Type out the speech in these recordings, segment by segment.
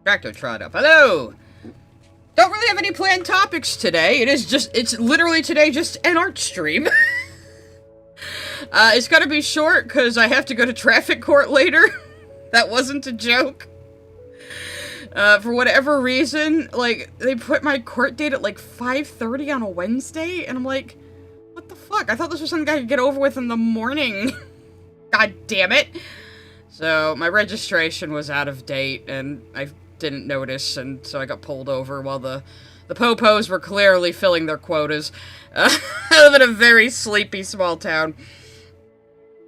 Tractor trot up. Hello! Don't really have any planned topics today. It's literally today just an art stream. It's gonna be short, because I have to go to traffic court later. That wasn't a joke. For whatever reason, like, they put my court date at, like, 5:30 on a Wednesday, and I'm like, what the fuck? I thought this was something I could get over with in the morning. God damn it. So, my registration was out of date, and I didn't notice, and so I got pulled over while the popos were clearly filling their quotas. I live in a very sleepy small town.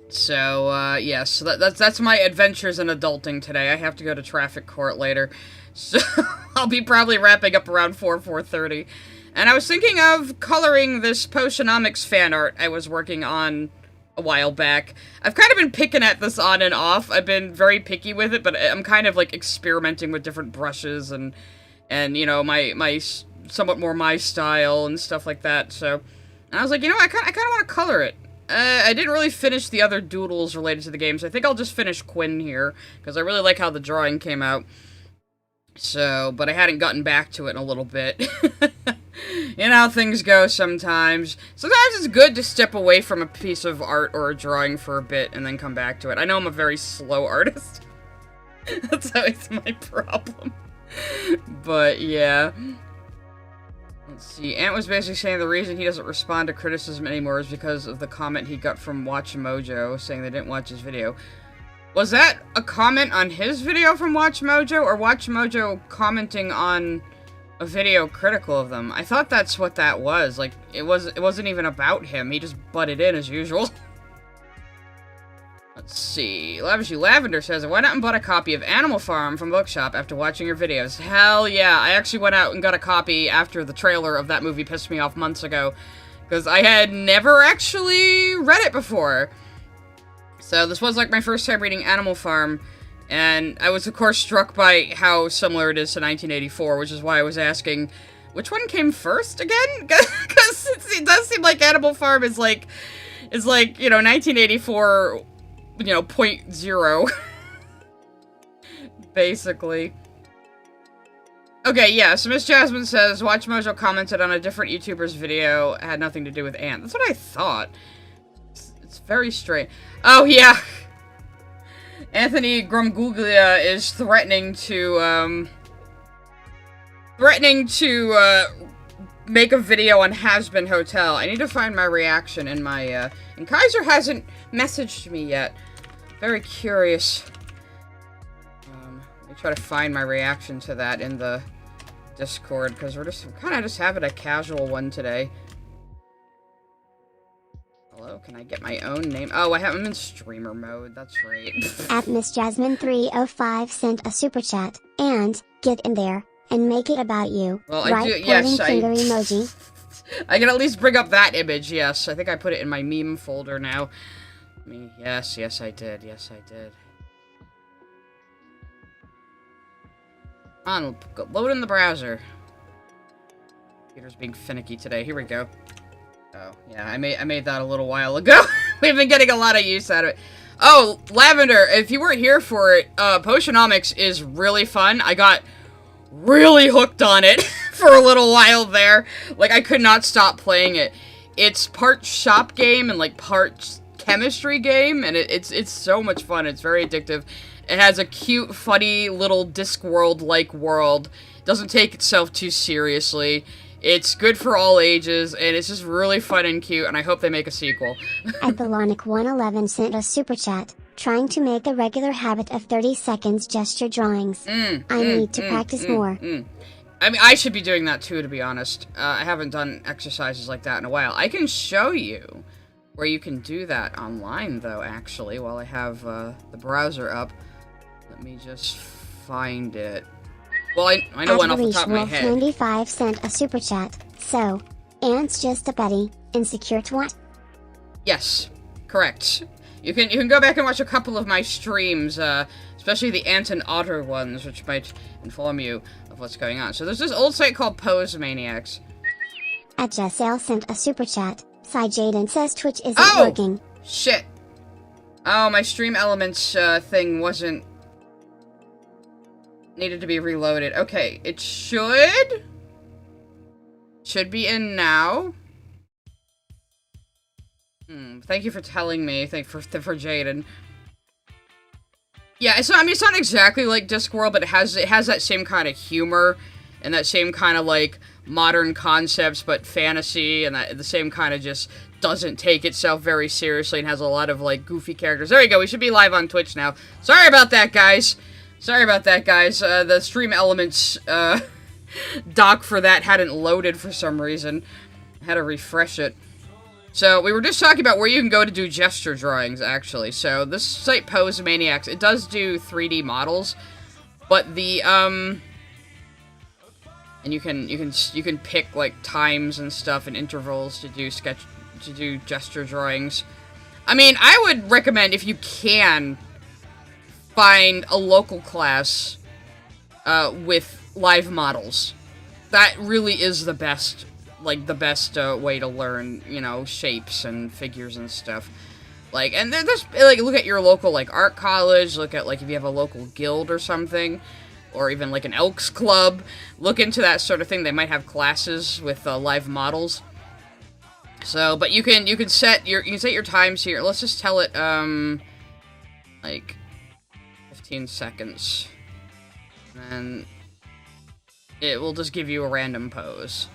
So, yes, so that's my adventures in adulting today. I have to go to traffic court later, so I'll be probably wrapping up around 4:30. And I was thinking of coloring this Potionomics fan art I was working on a while back. I've kind of been picking at this on and off. I've been very picky with it, but I'm kind of, like, experimenting with different brushes and you know, my somewhat more my style and stuff like that, so... And I was like, you know, I kind of want to color it. I didn't really finish the other doodles related to the game, so I think I'll just finish Quinn here, because I really like how the drawing came out. So, but I hadn't gotten back to it in a little bit. You know how things go sometimes. Sometimes it's good to step away from a piece of art or a drawing for a bit and then come back to it. I know I'm a very slow artist. That's always my problem. But, yeah. Let's see, Ant was basically saying the reason he doesn't respond to criticism anymore is because of the comment he got from Watch Mojo, saying they didn't watch his video. Was that a comment on his video from Watch Mojo, or Watch Mojo commenting on a video critical of them? I thought that's what that was. Like, it wasn't even about him, he just butted in as usual. Let's see. Lavishly Lavender says, I went out and bought a copy of Animal Farm from Bookshop after watching your videos. Hell yeah, I actually went out and got a copy after the trailer of that movie pissed me off months ago. Because I had never actually read it before. So this was like my first time reading Animal Farm. And I was of course struck by how similar it is to 1984, which is why I was asking, which one came first again? Because it does seem like Animal Farm is like, you know, 1984... you know, 0.0. Basically. Okay, yeah, so Miss Jasmine says, Watch Mojo commented on a different YouTuber's video, it had nothing to do with Ant. That's what I thought. It's very strange. Oh, yeah. Anthony Grumguglia is threatening to make a video on Has-Been Hotel. I need to find my reaction in my, and Kaiser hasn't messaged me yet. Very curious. Let me try to find my reaction to that in the Discord, because we're kind of just having a casual one today. Hello, can I get my own name? Oh, I'm in streamer mode, that's right. At Miss Jasmine 305 sent a super chat, and, get in there, and make it about you. Well, right, I do, yes, finger emoji. I can at least bring up that image, yes. I think I put it in my meme folder now. Yes, I did. Yes, I did. On, load in the browser. Computer's being finicky today. Here we go. Oh, yeah, I made that a little while ago. We've been getting a lot of use out of it. Oh, Lavender, if you weren't here for it, Potionomics is really fun. I got really hooked on it for a little while there. Like, I could not stop playing it. It's part shop game and, like, part chemistry game, and it's so much fun. It's very addictive. It has a cute, funny, little Discworld-like world. It doesn't take itself too seriously. It's good for all ages, and it's just really fun and cute, and I hope they make a sequel. Athelonic111 sent a super chat, trying to make a regular habit of 30 seconds gesture drawings. I need to practice more. I mean, I should be doing that too, to be honest. I haven't done exercises like that in a while. I can show you where you can do that online, though, actually, while I have the browser up. Let me just find it. Well, I know one off the top of my head. 95 sent a super chat. So, Ant's just a buddy, insecure twat? Yes, correct. You can go back and watch a couple of my streams, especially the Ant and Otter ones, which might inform you of what's going on. So there's this old site called Pose Maniacs. At Jessel sent a super chat. Cy Jaden says Twitch isn't working. Shit. Oh, my Stream Elements thing wasn't Needed to be reloaded. Okay, it should be in now. Thank you for telling me. Thank for Jaden. Yeah, it's not, I mean, it's not exactly like Discworld, but it has that same kind of humor and that same kind of like modern concepts, but fantasy, and that the same kind of just doesn't take itself very seriously and has a lot of like goofy characters. There you go. We should be live on Twitch now. Sorry about that, guys. The stream elements doc for that hadn't loaded for some reason. I had to refresh it. So, we were just talking about where you can go to do gesture drawings, actually. So, this site, Pose Maniacs, it does do 3D models, but the, and you can pick, like, times and stuff and intervals to do gesture drawings. I mean, I would recommend, if you can, find a local class, with live models. That really is the best way to learn, you know, shapes and figures and stuff. Like, and there's, like, look at your local, like, art college, look at, like, if you have a local guild or something, or even, like, an Elks Club, look into that sort of thing. They might have classes with, live models. So, but you can set your times here. Let's just tell it, like, 15 seconds. And it will just give you a random pose.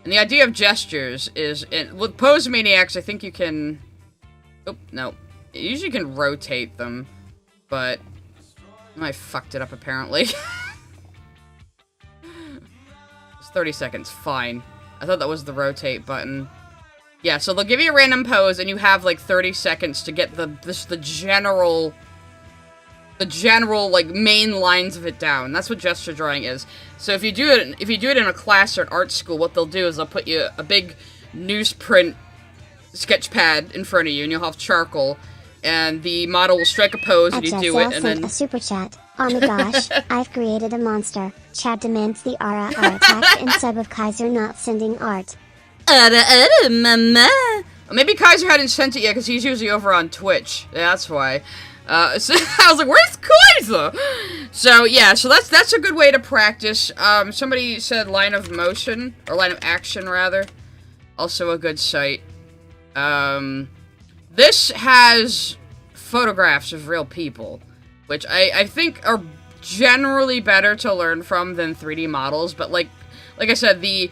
And the idea of gestures is, with Pose Maniacs, I think you can... Oh, no. You usually can rotate them, but... I fucked it up, apparently. It's 30 seconds, fine. I thought that was the rotate button. Yeah, so they'll give you a random pose, and you have, like, 30 seconds to get the general, like, main lines of it down. That's what gesture drawing is. So if you do it in a class or an art school, what they'll do is they'll put you a big newsprint sketch pad in front of you, and you'll have charcoal, and the model will strike a pose, and you do it, and then... a super chat. Oh my gosh, I've created a monster. Chat demands the ara tax and sub of Kaiser not sending art. Mama. Maybe Kaiser hadn't sent it yet, because he's usually over on Twitch. Yeah, that's why. So I was like, where's Kaiser? So, yeah, so that's a good way to practice. Somebody said line of motion, or line of action, rather. Also a good site. This has photographs of real people, which I think are generally better to learn from than 3D models, but like I said, the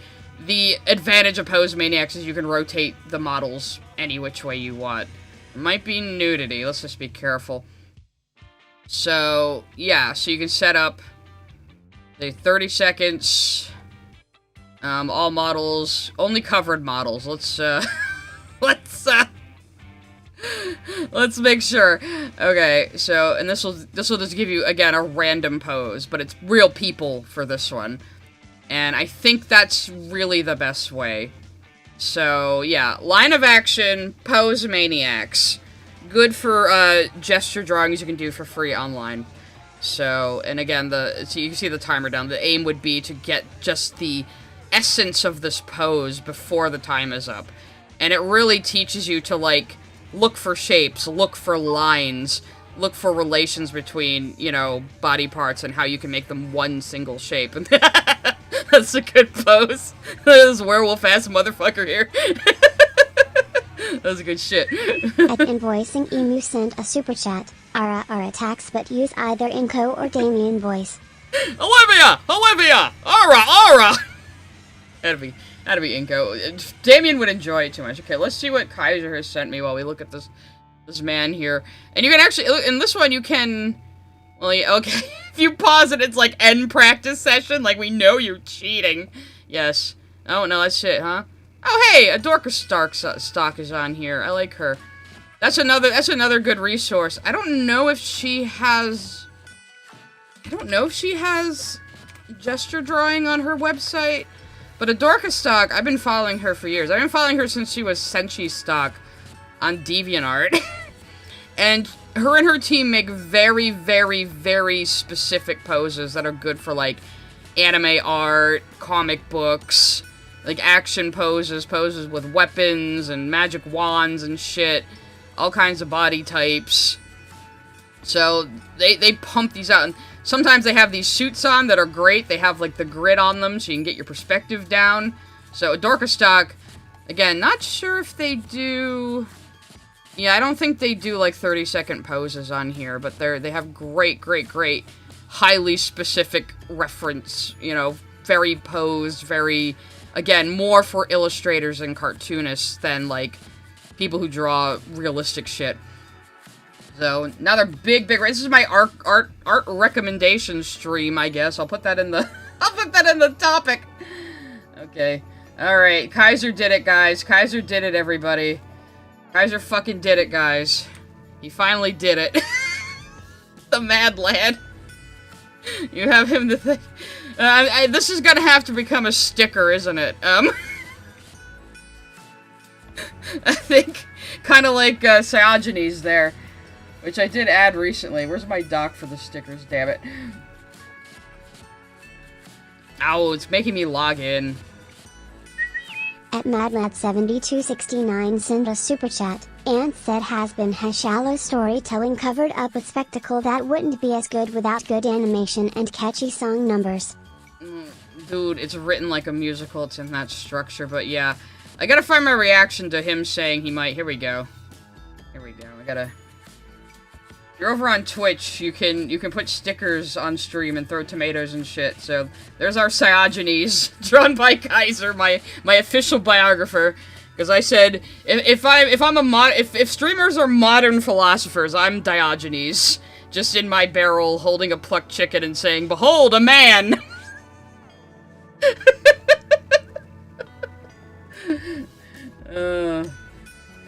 advantage of Pose Maniacs is you can rotate the models any which way you want. Might be nudity. Let's just be careful. So, yeah. So you can set up the 30 seconds. All models. Only covered models. Let's make sure. Okay, so, and this will just give you, again, a random pose, but it's real people for this one. And I think that's really the best way. So, yeah, line of action, Pose Maniacs. Good for, gesture drawings you can do for free online. So, and again, so you can see the timer down. The aim would be to get just the essence of this pose before the time is up. And it really teaches you to, like, look for shapes, look for lines, look for relations between, you know, body parts and how you can make them one single shape. That's a good pose. This werewolf-ass motherfucker here. That was good shit. At Invoicing Emu sent a super chat. Ara tax, but use either Inco or Damien voice. Olivia! Ara! That'd be Inco. Damien would enjoy it too much. Okay, let's see what Kaiser has sent me while we look at this man here. And you can actually, in this one, you can... Well, yeah, okay. If you pause it, it's like end practice session. Like, we know you're cheating. Yes. Oh, no, that's it, huh? Oh, hey, a Dorcas stock is on here. I like her. That's another good resource. I don't know if she has gesture drawing on her website. But a Dorcas stock, I've been following her for years. I've been following her since she was Senshi stock on DeviantArt. And her team make very, very, very specific poses that are good for, like, anime art, comic books, like, action poses with weapons and magic wands and shit. All kinds of body types. So, they pump these out. And Sometimes they have these suits on that are great. They have, like, the grid on them so you can get your perspective down. So, Dorkastock, again, not sure if they do... Yeah, I don't think they do, like, 30-second poses on here, but they have great, highly specific reference, you know, very posed, very, again, more for illustrators and cartoonists than, like, people who draw realistic shit. So, another big, this is my art recommendation stream, I guess. I'll put that in the, topic. Okay. Alright, Kaiser did it, guys. Kaiser did it, everybody. Kaiser fucking did it, guys. He finally did it. The mad lad. You have him to think. This is gonna have to become a sticker, isn't it? I think, kind of like Cyogenes there, which I did add recently. Where's my doc for the stickers, damn it? Ow, it's making me log in. At MadLad7269 sent a super chat, and said has shallow storytelling covered up with spectacle that wouldn't be as good without good animation and catchy song numbers. Dude, it's written like a musical, it's in that structure, but yeah. I gotta find my reaction to him saying he might. Here we go. I gotta... If you're over on Twitch, you can put stickers on stream and throw tomatoes and shit. So there's our Cyogenes, drawn by Kaiser, my official biographer. Because I said, if streamers are modern philosophers, I'm Diogenes, just in my barrel, holding a plucked chicken and saying, "Behold, a man."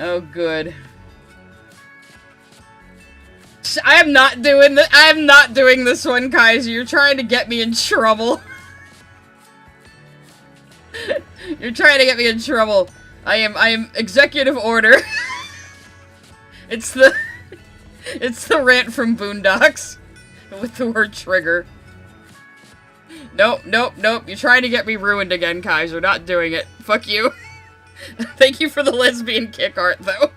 Oh, good. I am not doing this one, Kaiser. You're trying to get me in trouble. You're trying to get me in trouble. I am executive order. It's the rant from Boondocks with the word trigger. Nope. You're trying to get me ruined again, Kaiser. Not doing it. Fuck you. Thank you for the lesbian kick art, though.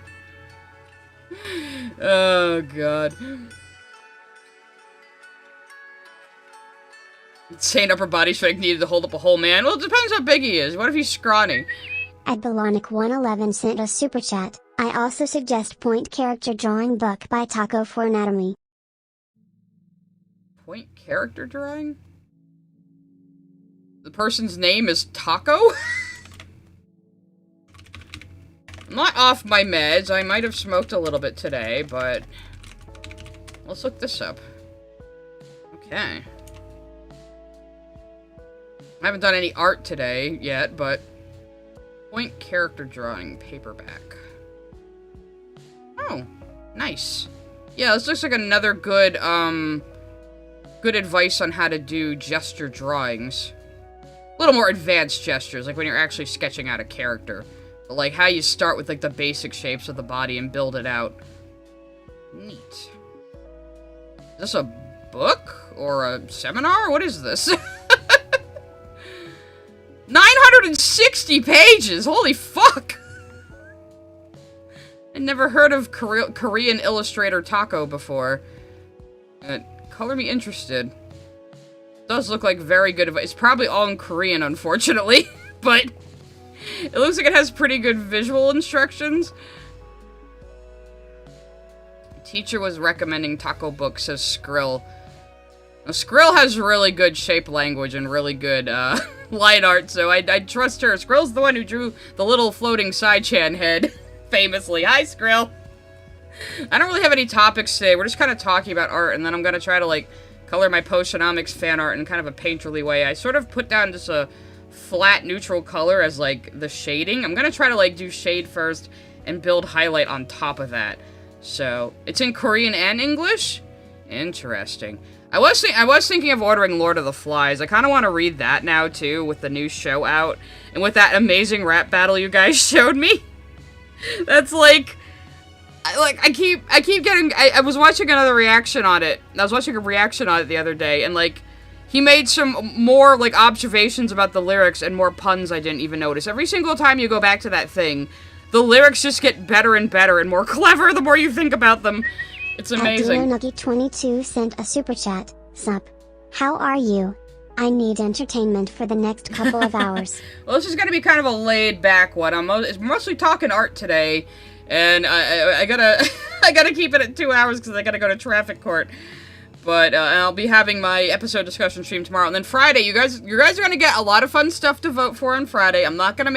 Oh, God. Insane upper body strength needed to hold up a whole man. Well, it depends how big he is. What if he's scrawny? At Balonic111 sent a super chat. I also suggest Point Character Drawing book by Taco for Anatomy. Point character drawing? The person's name is Taco? I'm not off my meds. I might have smoked a little bit today, but... Let's look this up. Okay. I haven't done any art today yet, but... Point character drawing paperback. Oh, nice. Yeah, this looks like another good, good advice on how to do gesture drawings. A little more advanced gestures, like when you're actually sketching out a character. But like how you start with like the basic shapes of the body and build it out. Neat. Is this a book? Or a seminar? What is this? 960 pages! Holy fuck! I never heard of Korean illustrator Taco before. Color me interested. Does look like very good advice. It's probably all in Korean, unfortunately. But it looks like it has pretty good visual instructions. Teacher was recommending Taco book, says Skrill. Now, Skrill has really good shape language and really good line art, so I'd trust her. Skrill's the one who drew the little floating Sai-chan head, famously. Hi, Skrill! I don't really have any topics today. We're just kind of talking about art, and then I'm going to try to, like, color my Postionomics fan art in kind of a painterly way. I sort of put down just a flat, neutral color as, like, the shading. I'm going to try to, like, do shade first and build highlight on top of that. So, it's in Korean and English? Interesting. I was thinking of ordering Lord of the Flies. I kind of want to read that now, too, with the new show out. And with that amazing rap battle you guys showed me. That's like... I keep getting... I was watching another reaction on it. I was watching a reaction on it the other day, and, like, he made some more, like, observations about the lyrics and more puns I didn't even notice. Every single time you go back to that thing, the lyrics just get better and better and more clever the more you think about them. It's amazing. Nucky22 sent a super chat. Sup? How are you? I need entertainment for the next couple of hours. Well, this is going to be kind of a laid-back one. It's mostly talking art today, and I gotta I gotta keep it at 2 hours because I gotta go to traffic court. But I'll be having my episode discussion stream tomorrow, and then Friday. You guys are gonna get a lot of fun stuff to vote for on Friday. I'm not gonna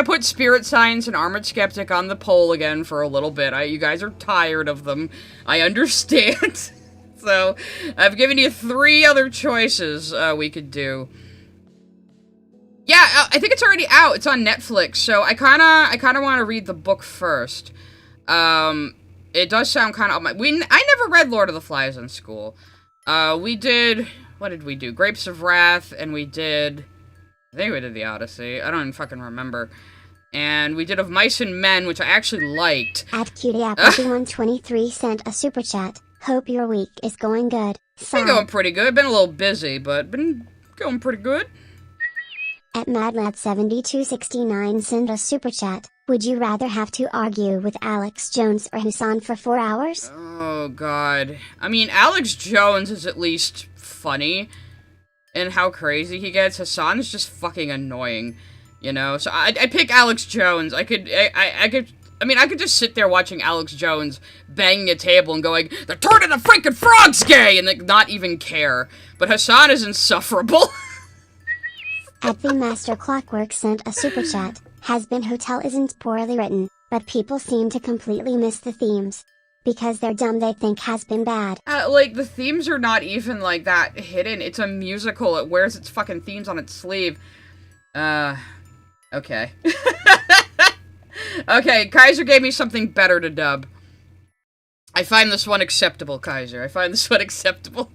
put Spirit Science and Armored Skeptic on the poll again for a little bit. You guys are tired of them. I understand. So, I've given you 3 other choices we could do. Yeah, I think it's already out. It's on Netflix, so I kinda want to read the book first. It does sound kind of... I never read Lord of the Flies in school. We did... What did we do? Grapes of Wrath, and we did... I think we did the Odyssey. I don't even fucking remember. And we did Of Mice and Men, which I actually liked. At CutieApp123 sent a super chat. Hope your week is going good. Been going pretty good. Been a little busy, but been going pretty good. At MadLad7269 sent a super chat. Would you rather have to argue with Alex Jones or Hassan for 4 hours? Oh, God. I mean, Alex Jones is at least funny in how crazy he gets. Hassan's just fucking annoying, you know? So I pick Alex Jones. I could just sit there watching Alex Jones banging a table and going, "They're turning the freaking frogs gay!" and like, not even care. But Hassan is insufferable. At the Master Clockwork sent a super chat. Has-Been Hotel isn't poorly written, but people seem to completely miss the themes. Because they're dumb, they think Has-Been bad. Like, the themes are not even, like, that hidden. It's a musical. It wears its fucking themes on its sleeve. Okay. Okay, Kaiser gave me something better to dub. I find this one acceptable, Kaiser. I find this one acceptable.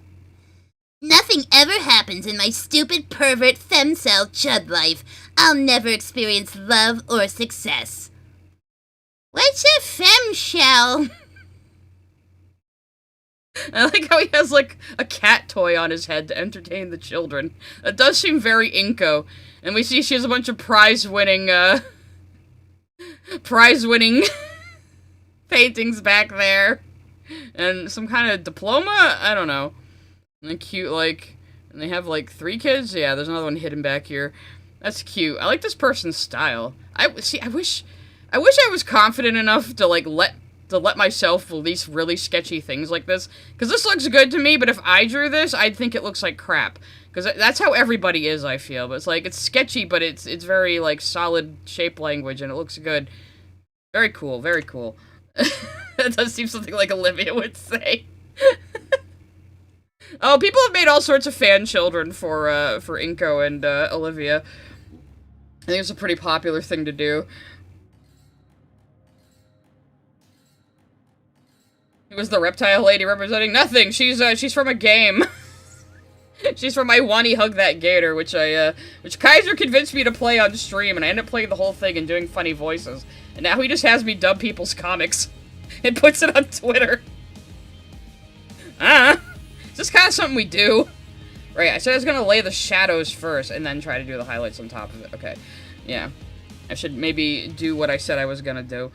Nothing ever happens in my stupid pervert femcel chud life. I'll never experience love or success. What's a femshell? I like how he has, like, a cat toy on his head to entertain the children. It does seem very Inko. And we see she has a bunch of prize-winning paintings back there. And some kind of diploma? I don't know. And cute, like, and they have, like, 3 kids? Yeah, there's another one hidden back here. That's cute. I like this person's style. I wish I was confident enough to, like, let myself release really sketchy things like this. Because this looks good to me, but if I drew this, I'd think it looks like crap. Because that's how everybody is, I feel. But it's, like, it's sketchy, but it's very, like, solid shape language, and it looks good. Very cool, very cool. That does seem something like Olivia would say. Oh, people have made all sorts of fan children for Inko and, Olivia. I think it's a pretty popular thing to do. Who was the reptile lady representing? Nothing! She's from a game. She's from I Wanny Hug That Gator, which Kaiser convinced me to play on stream, and I ended up playing the whole thing and doing funny voices. And now he just has me dub people's comics. And puts it on Twitter. Is this kind of something we do? Right, I said I was gonna lay the shadows first, and then try to do the highlights on top of it. Okay, yeah. I should maybe do what I said I was gonna do.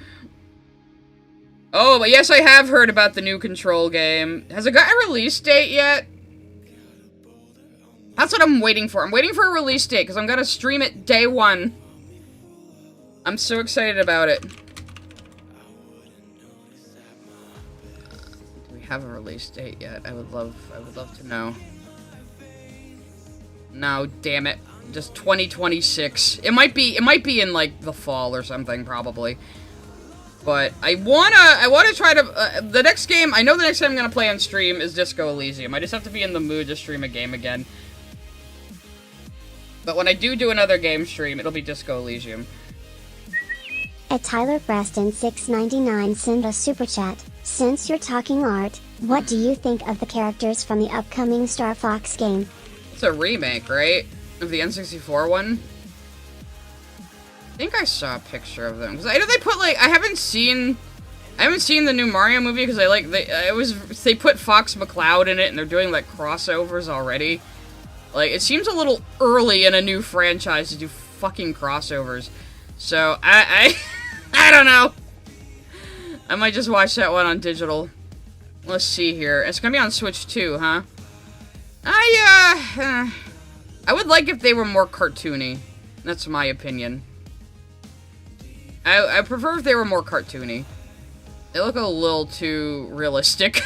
Oh, but yes, I have heard about the new Control game. Has it got a release date yet? That's what I'm waiting for. I'm waiting for a release date, because I'm gonna stream it day 1. I'm so excited about it. Do we have a release date yet? I would love to know. No, damn it. Just 2026. It might be in, like, the fall or something, probably. But I wanna try to, the next game, I know the next game I'm gonna play on stream is Disco Elysium. I just have to be in the mood to stream a game again. But when I do another game stream, it'll be Disco Elysium. At Tyler Preston 699 send a super chat. Since you're talking art, what do you think of the characters from the upcoming Star Fox game? It's a remake, right? Of the N64 one? I think I saw a picture of them. Because I know they put, like, I haven't seen the new Mario movie because they put Fox McCloud in it and they're doing, like, crossovers already. Like, it seems a little early in a new franchise to do fucking crossovers. So, I don't know. I might just watch that one on digital. Let's see here. It's gonna be on Switch too, huh? I would like if they were more cartoony. That's my opinion. I prefer if they were more cartoony. They look a little too realistic.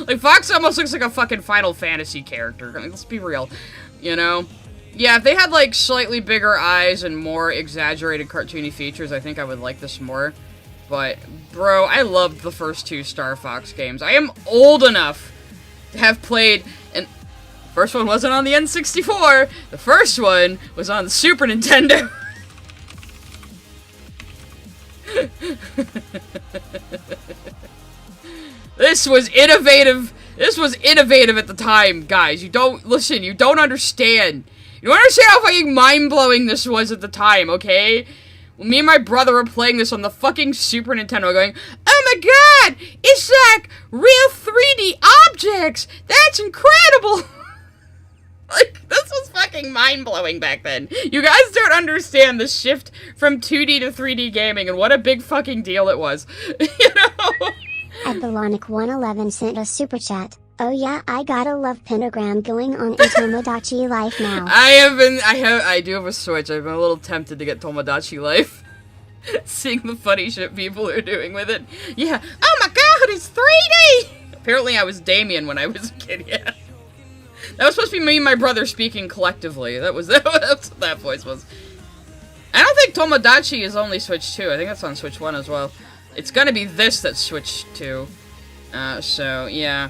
Like, Fox almost looks like a fucking Final Fantasy character. Let's be real. You know? Yeah, if they had, like, slightly bigger eyes and more exaggerated cartoony features, I think I would like this more. But, bro, I loved the first 2 Star Fox games. I am old enough to have played... And the first one wasn't on the N64. The first one was on the Super Nintendo. This was innovative. This was innovative at the time, guys. You don't listen. You don't understand. You don't understand how fucking mind-blowing this was at the time, okay? When me and my brother were playing this on the fucking Super Nintendo, going, "Oh my god, it's like real 3D objects. That's incredible." Like, this was fucking mind-blowing back then. You guys don't understand the shift from 2D to 3D gaming and what a big fucking deal it was. You know? At Belonic111 sent a super chat. Oh yeah, I gotta love Pentagram going on in Tomodachi Life now. I do have a Switch. I've been a little tempted to get Tomodachi Life. Seeing the funny shit people are doing with it. Yeah. Oh my god, it's 3D! Apparently I was Damien when I was a kid, yeah. That was supposed to be me and my brother speaking collectively. That's what that voice was. I don't think Tomodachi is only Switch 2. I think that's on Switch 1 as well. It's gonna be this that's Switch 2. So, yeah.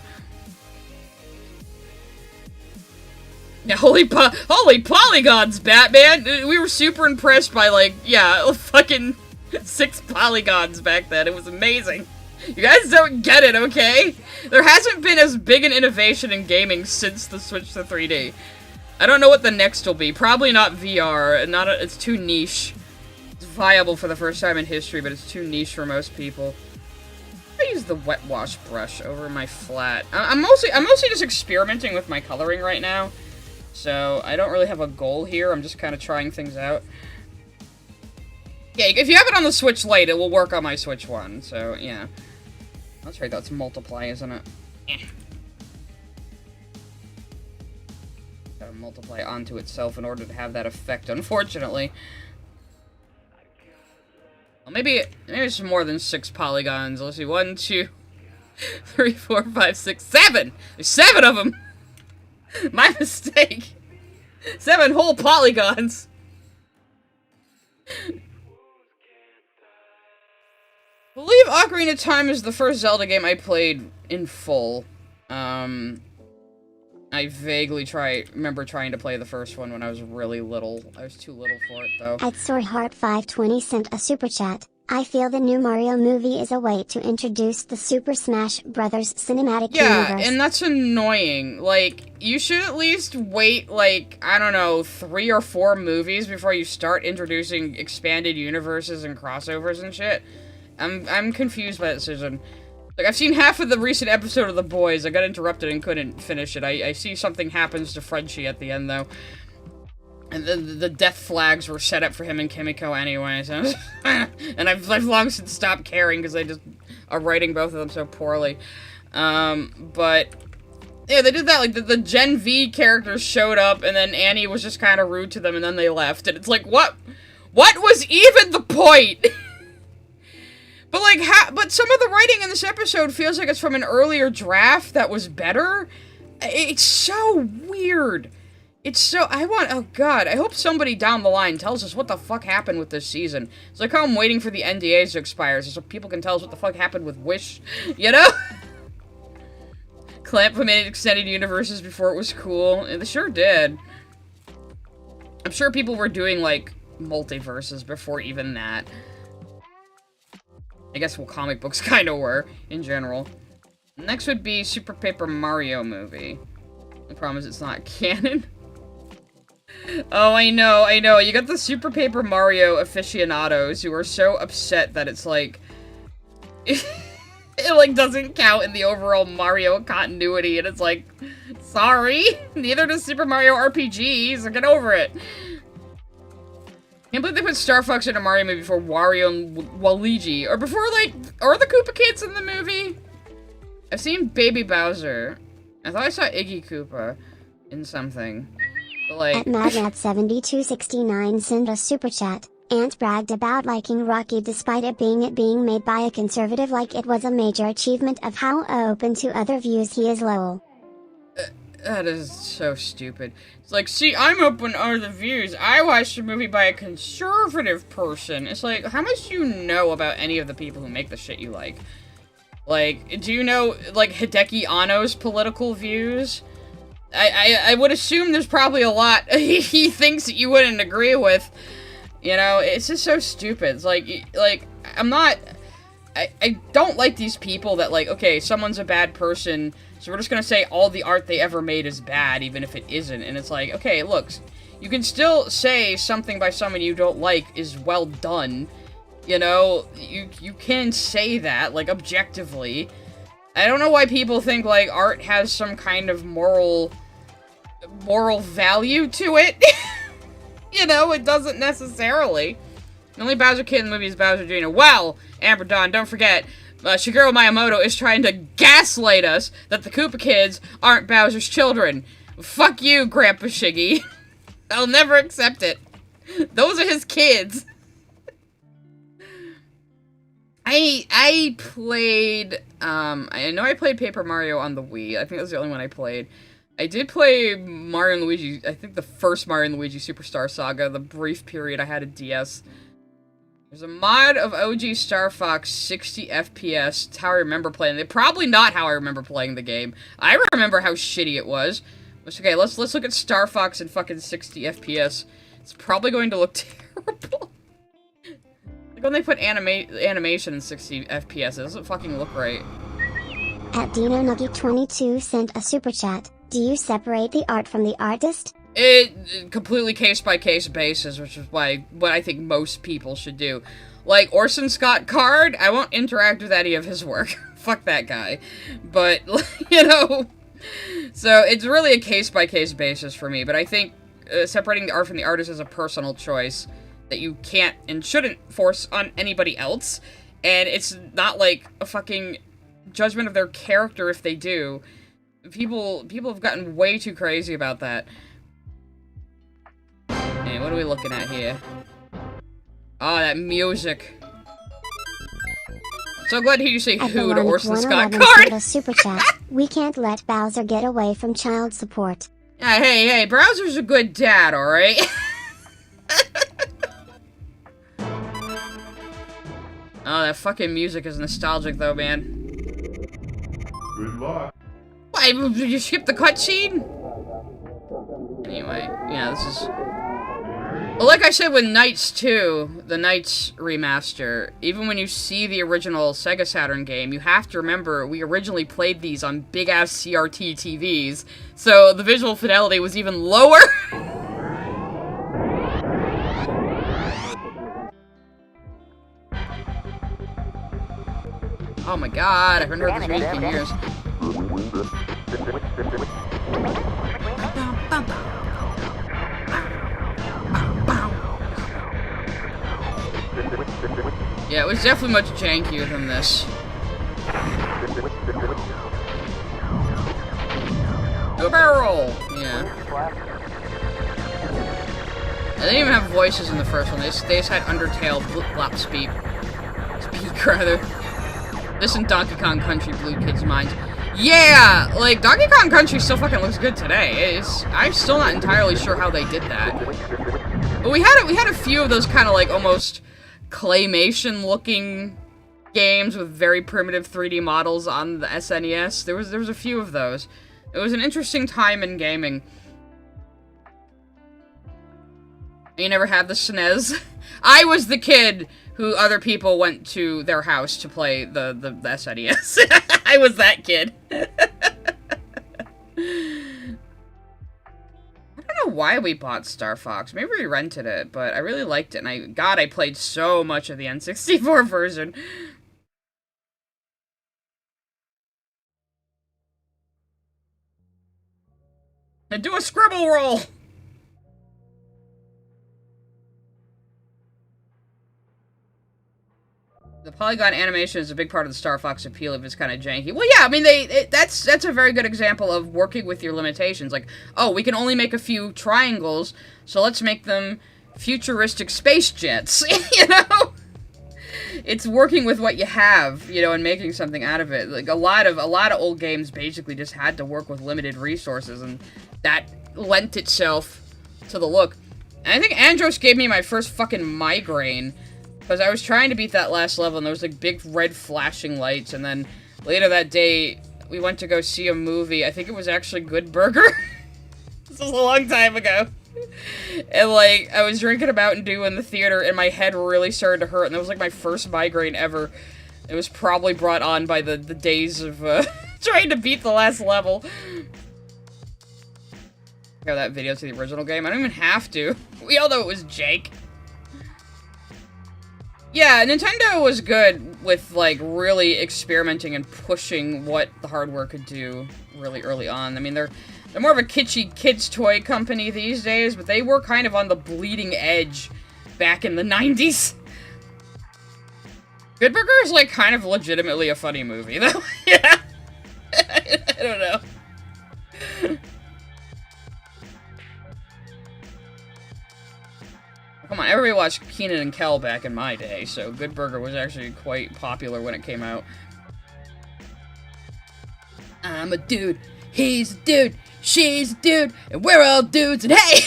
Yeah, holy polygons, Batman! We were super impressed by, like, yeah, fucking 6 polygons back then. It was amazing. You guys don't get it, okay? There hasn't been as big an innovation in gaming since the Switch to 3D. I don't know what the next will be. Probably not VR. It's too niche. It's viable for the first time in history, but it's too niche for most people. I use the wet wash brush over my flat. I'm mostly just experimenting with my coloring right now. So, I don't really have a goal here. I'm just kind of trying things out. Yeah, if you have it on the Switch Lite, it will work on my Switch 1. So, yeah. That's right, that's multiply, isn't it? Eh. Gotta multiply onto itself in order to have that effect, unfortunately. Well, maybe it's more than 6 polygons. Let's see, 1, 2, 3, 4, 5, 6, 7! There's 7 of them! My mistake! 7 whole polygons! I believe Ocarina of Time is the first Zelda game I played in full. I vaguely remember trying to play the first one when I was really little. I was too little for it, though. At Soreheart520 sent a super chat. I feel the new Mario movie is a way to introduce the Super Smash Bros. Cinematic universe. Yeah, and that's annoying. Like, you should at least wait, like, I don't know, 3 or 4 movies before you start introducing expanded universes and crossovers and shit. I'm confused by that decision. Like, I've seen half of the recent episode of The Boys. I got interrupted and couldn't finish it. I see something happens to Frenchie at the end, though. And the death flags were set up for him and Kimiko anyway, so... and I've long since stopped caring, because they just are writing both of them so poorly. But... yeah, they did that, like, the Gen V characters showed up, and then Annie was just kind of rude to them, and then they left. And it's like, what was even the point? But, like, but some of the writing in this episode feels like it's from an earlier draft that was better. It's so weird. It's so, oh god, I hope somebody down the line tells us what the fuck happened with this season. It's like how I'm waiting for the NDAs to expire so people can tell us what the fuck happened with Wish, you know? Clamp made extended universes before it was cool, and they sure did. I'm sure people were doing, like, multiverses before even that. I guess, well, comic books kind of were, in general. Next would be Super Paper Mario movie. The problem is it's not canon. Oh, I know. You got the Super Paper Mario aficionados who are so upset that it's like... it, like, doesn't count in the overall Mario continuity, and it's like, sorry, neither does Super Mario RPG, so get over it. Can't believe they put Star Fox in a Mario movie before Wario and Waluigi, or before, like, are the Koopa Kids in the movie? I've seen Baby Bowser. I thought I saw Iggy Koopa in something. But, like... At MadNat7269 sent a super chat. Ant bragged about liking Rocky despite it being made by a conservative like it was a major achievement of how open to other views he is. Lol. That is so stupid. It's like, see, I'm open to other views. I watched a movie by a conservative person. It's like, how much do you know about any of the people who make the shit you like? Like, do you know, like, Hideki Anno's political views? I would assume there's probably a lot he thinks that you wouldn't agree with. You know, it's just so stupid. It's like, I'm not... I don't like these people that, like, okay, someone's a bad person, so we're just gonna say all the art they ever made is bad, even if it isn't. And it's like, okay, look, you can still say something by someone you don't like is well done. You know, you can say that, like, objectively. I don't know why people think, like, art has some kind of moral value to it. You know, it doesn't necessarily. The only Bowser kid in the movie is Bowser Jr. Well, Amber Dawn, don't forget, Shigeru Miyamoto is trying to gaslight us that the Koopa kids aren't Bowser's children. Fuck you, Grandpa Shiggy. I'll never accept it. Those are his kids. I played, I know I played Paper Mario on the Wii. I think that was the only one I played. I did play Mario and Luigi, I think the first Mario and Luigi Superstar Saga, the brief period I had a DS. There's a mod of OG Star Fox 60 FPS. It's how I remember playing it. Probably not how I remember playing the game. I remember how shitty it was. Okay, let's look at Star Fox in fucking 60 FPS. It's probably going to look terrible. Like when they put animation in 60 FPS, it doesn't fucking look right. At DinoNuggy22 sent a super chat. Do you separate the art from the artist? It completely case-by-case basis, which is what I think most people should do. Like, Orson Scott Card, I won't interact with any of his work. Fuck that guy. But, you know... So, it's really a case-by-case basis for me, but I think separating the art from the artist is a personal choice that you can't and shouldn't force on anybody else, and it's not like a fucking judgment of their character if they do. People have gotten way too crazy about that. Hey, what are we looking at here? Oh, that music. So glad to hear you say who to Orson Scott Card. A super chat. We can't let Bowser get away from child support. Yeah, hey, Bowser's a good dad, alright? Oh, that fucking music is nostalgic though, man. Good luck. Why, did you skip the cutscene? Anyway, yeah, this is... Well, like I said with Knights 2, the Knights remaster, even when you see the original Sega Saturn game, you have to remember we originally played these on big-ass CRT TVs, so the visual fidelity was even lower. Oh my god, I haven't heard this music in years. Yeah, it was definitely much jankier than this. No barrel! Yeah. They didn't even have voices in the first one. They just had Undertale flip-flop speak, rather. This and Donkey Kong Country blew kids' minds. Yeah! Like, Donkey Kong Country still fucking looks good today. I'm still not entirely sure how they did that. But we had a few of those kind of, like, almost claymation-looking games with very primitive 3D models on the SNES. There was a few of those. It was an interesting time in gaming. You never had the SNES? I was the kid who other people went to their house to play the SNES. I was that kid. I don't know why we bought Star Fox. Maybe we rented it, but I really liked it, and I played so much of the N64 version. And do a scribble roll! The polygon animation is a big part of the Star Fox appeal if it's kind of janky. Well, yeah, I mean, that's a very good example of working with your limitations. Like, oh, we can only make a few triangles, so let's make them futuristic space jets, you know? It's working with what you have, you know, and making something out of it. Like, a lot of old games basically just had to work with limited resources, and that lent itself to the look. And I think Andros gave me my first fucking migraine, because I was trying to beat that last level, and there was, like, big red flashing lights, and then later that day, we went to go see a movie. I think it was actually Good Burger. This was a long time ago. And, like, I was drinking a Mountain Dew in the theater, and my head really started to hurt, and that was, like, my first migraine ever. It was probably brought on by the days of, trying to beat the last level. Compare that video to the original game. I don't even have to. We all know it was Jake. Yeah, Nintendo was good with, like, really experimenting and pushing what the hardware could do really early on. I mean, they're more of a kitschy kids' toy company these days, but they were kind of on the bleeding edge back in the 90s. Good Burger is, like, kind of legitimately a funny movie, though. Yeah. I don't know. Come on, everybody watched Kenan and Kel back in my day, so Good Burger was actually quite popular when it came out. I'm a dude, he's a dude, she's a dude, and we're all dudes, and hey!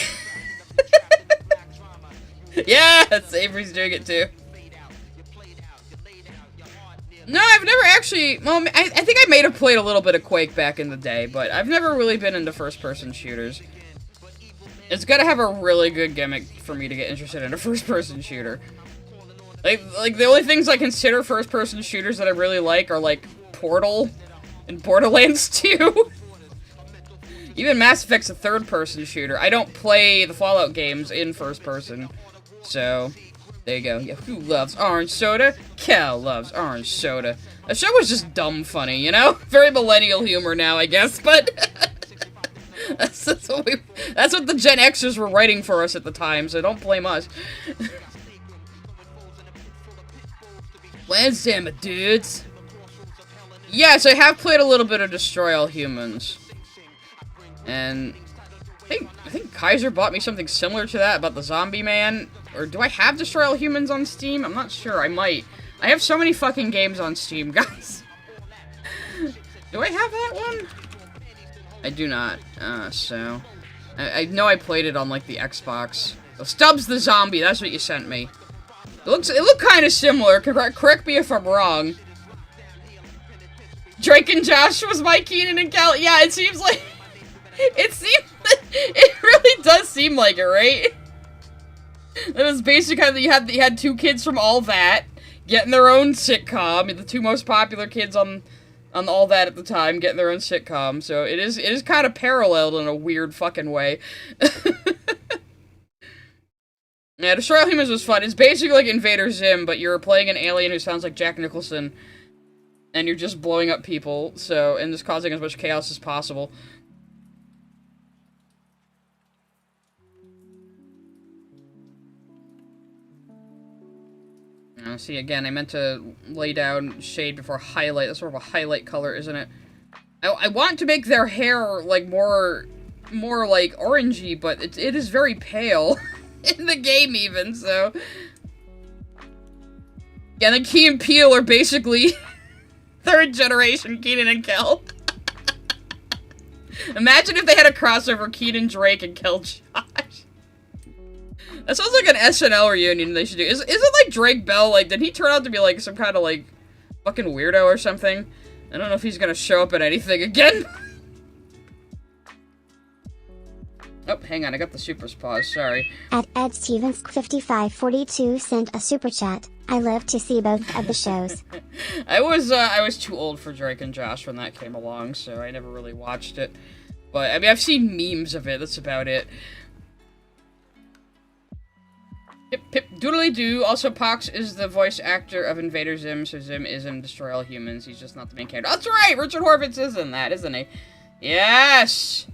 Yeah, Avery's doing it too. No, I've never actually, well, I think I may have played a little bit of Quake back in the day, but I've never really been into first-person shooters. It's gotta have a really good gimmick for me to get interested in a first-person shooter. Like, the only things I consider first-person shooters that I really like are, like, Portal and Borderlands 2. Even Mass Effect's a third-person shooter. I don't play the Fallout games in first-person, so there you go. Yeah, who loves orange soda? Cal loves orange soda. The show was just dumb funny, you know? Very millennial humor now, I guess, but... That's what the Gen Xers were writing for us at the time, so don't blame us. Wednesday, my dudes. Yes, I have played a little bit of Destroy All Humans. And I think Kaiser bought me something similar to that about the Zombie Man. Or do I have Destroy All Humans on Steam? I'm not sure. I might. I have so many fucking games on Steam, guys. Do I have that one? I do not, so... I know I played it on, like, the Xbox. Oh, Stubbs the Zombie, that's what you sent me. It looked kind of similar, correct me if I'm wrong. Drake and Josh was my Kenan and Kel. Yeah, it seems like... It really does seem like it, right? It was basically, you had two kids from All That, getting their own sitcom, the two most popular kids on All That at the time, getting their own sitcom, so it is kind of paralleled in a weird fucking way. Yeah, Destroy All Humans was fun. It's basically like Invader Zim, but you're playing an alien who sounds like Jack Nicholson, and you're just blowing up people, and just causing as much chaos as possible. See, again, I meant to lay down shade before highlight. That's sort of a highlight color, isn't it? I want to make their hair, like, more like, orangey, but it is very pale. In the game, even, so... Yeah, and then Key and Peele are basically third generation Kenan and Kel. Imagine if they had a crossover Kenan Drake and Kel Josh. That sounds like an SNL reunion they should do. Is it like Drake Bell? Like, did he turn out to be like some kind of like fucking weirdo or something? I don't know if he's gonna show up at anything again. Oh, hang on, I got the supers paused, sorry. At Ed Stevens 5542 sent a super chat. I love to see both of the shows. I was too old for Drake and Josh when that came along, so I never really watched it. But I mean, I've seen memes of it. That's about it. Pip pip doodly doo. Also, Pox is the voice actor of Invader Zim, so Zim is in Destroy All Humans. He's just not the main character. That's right! Richard Horvitz is in that, isn't he? Yes!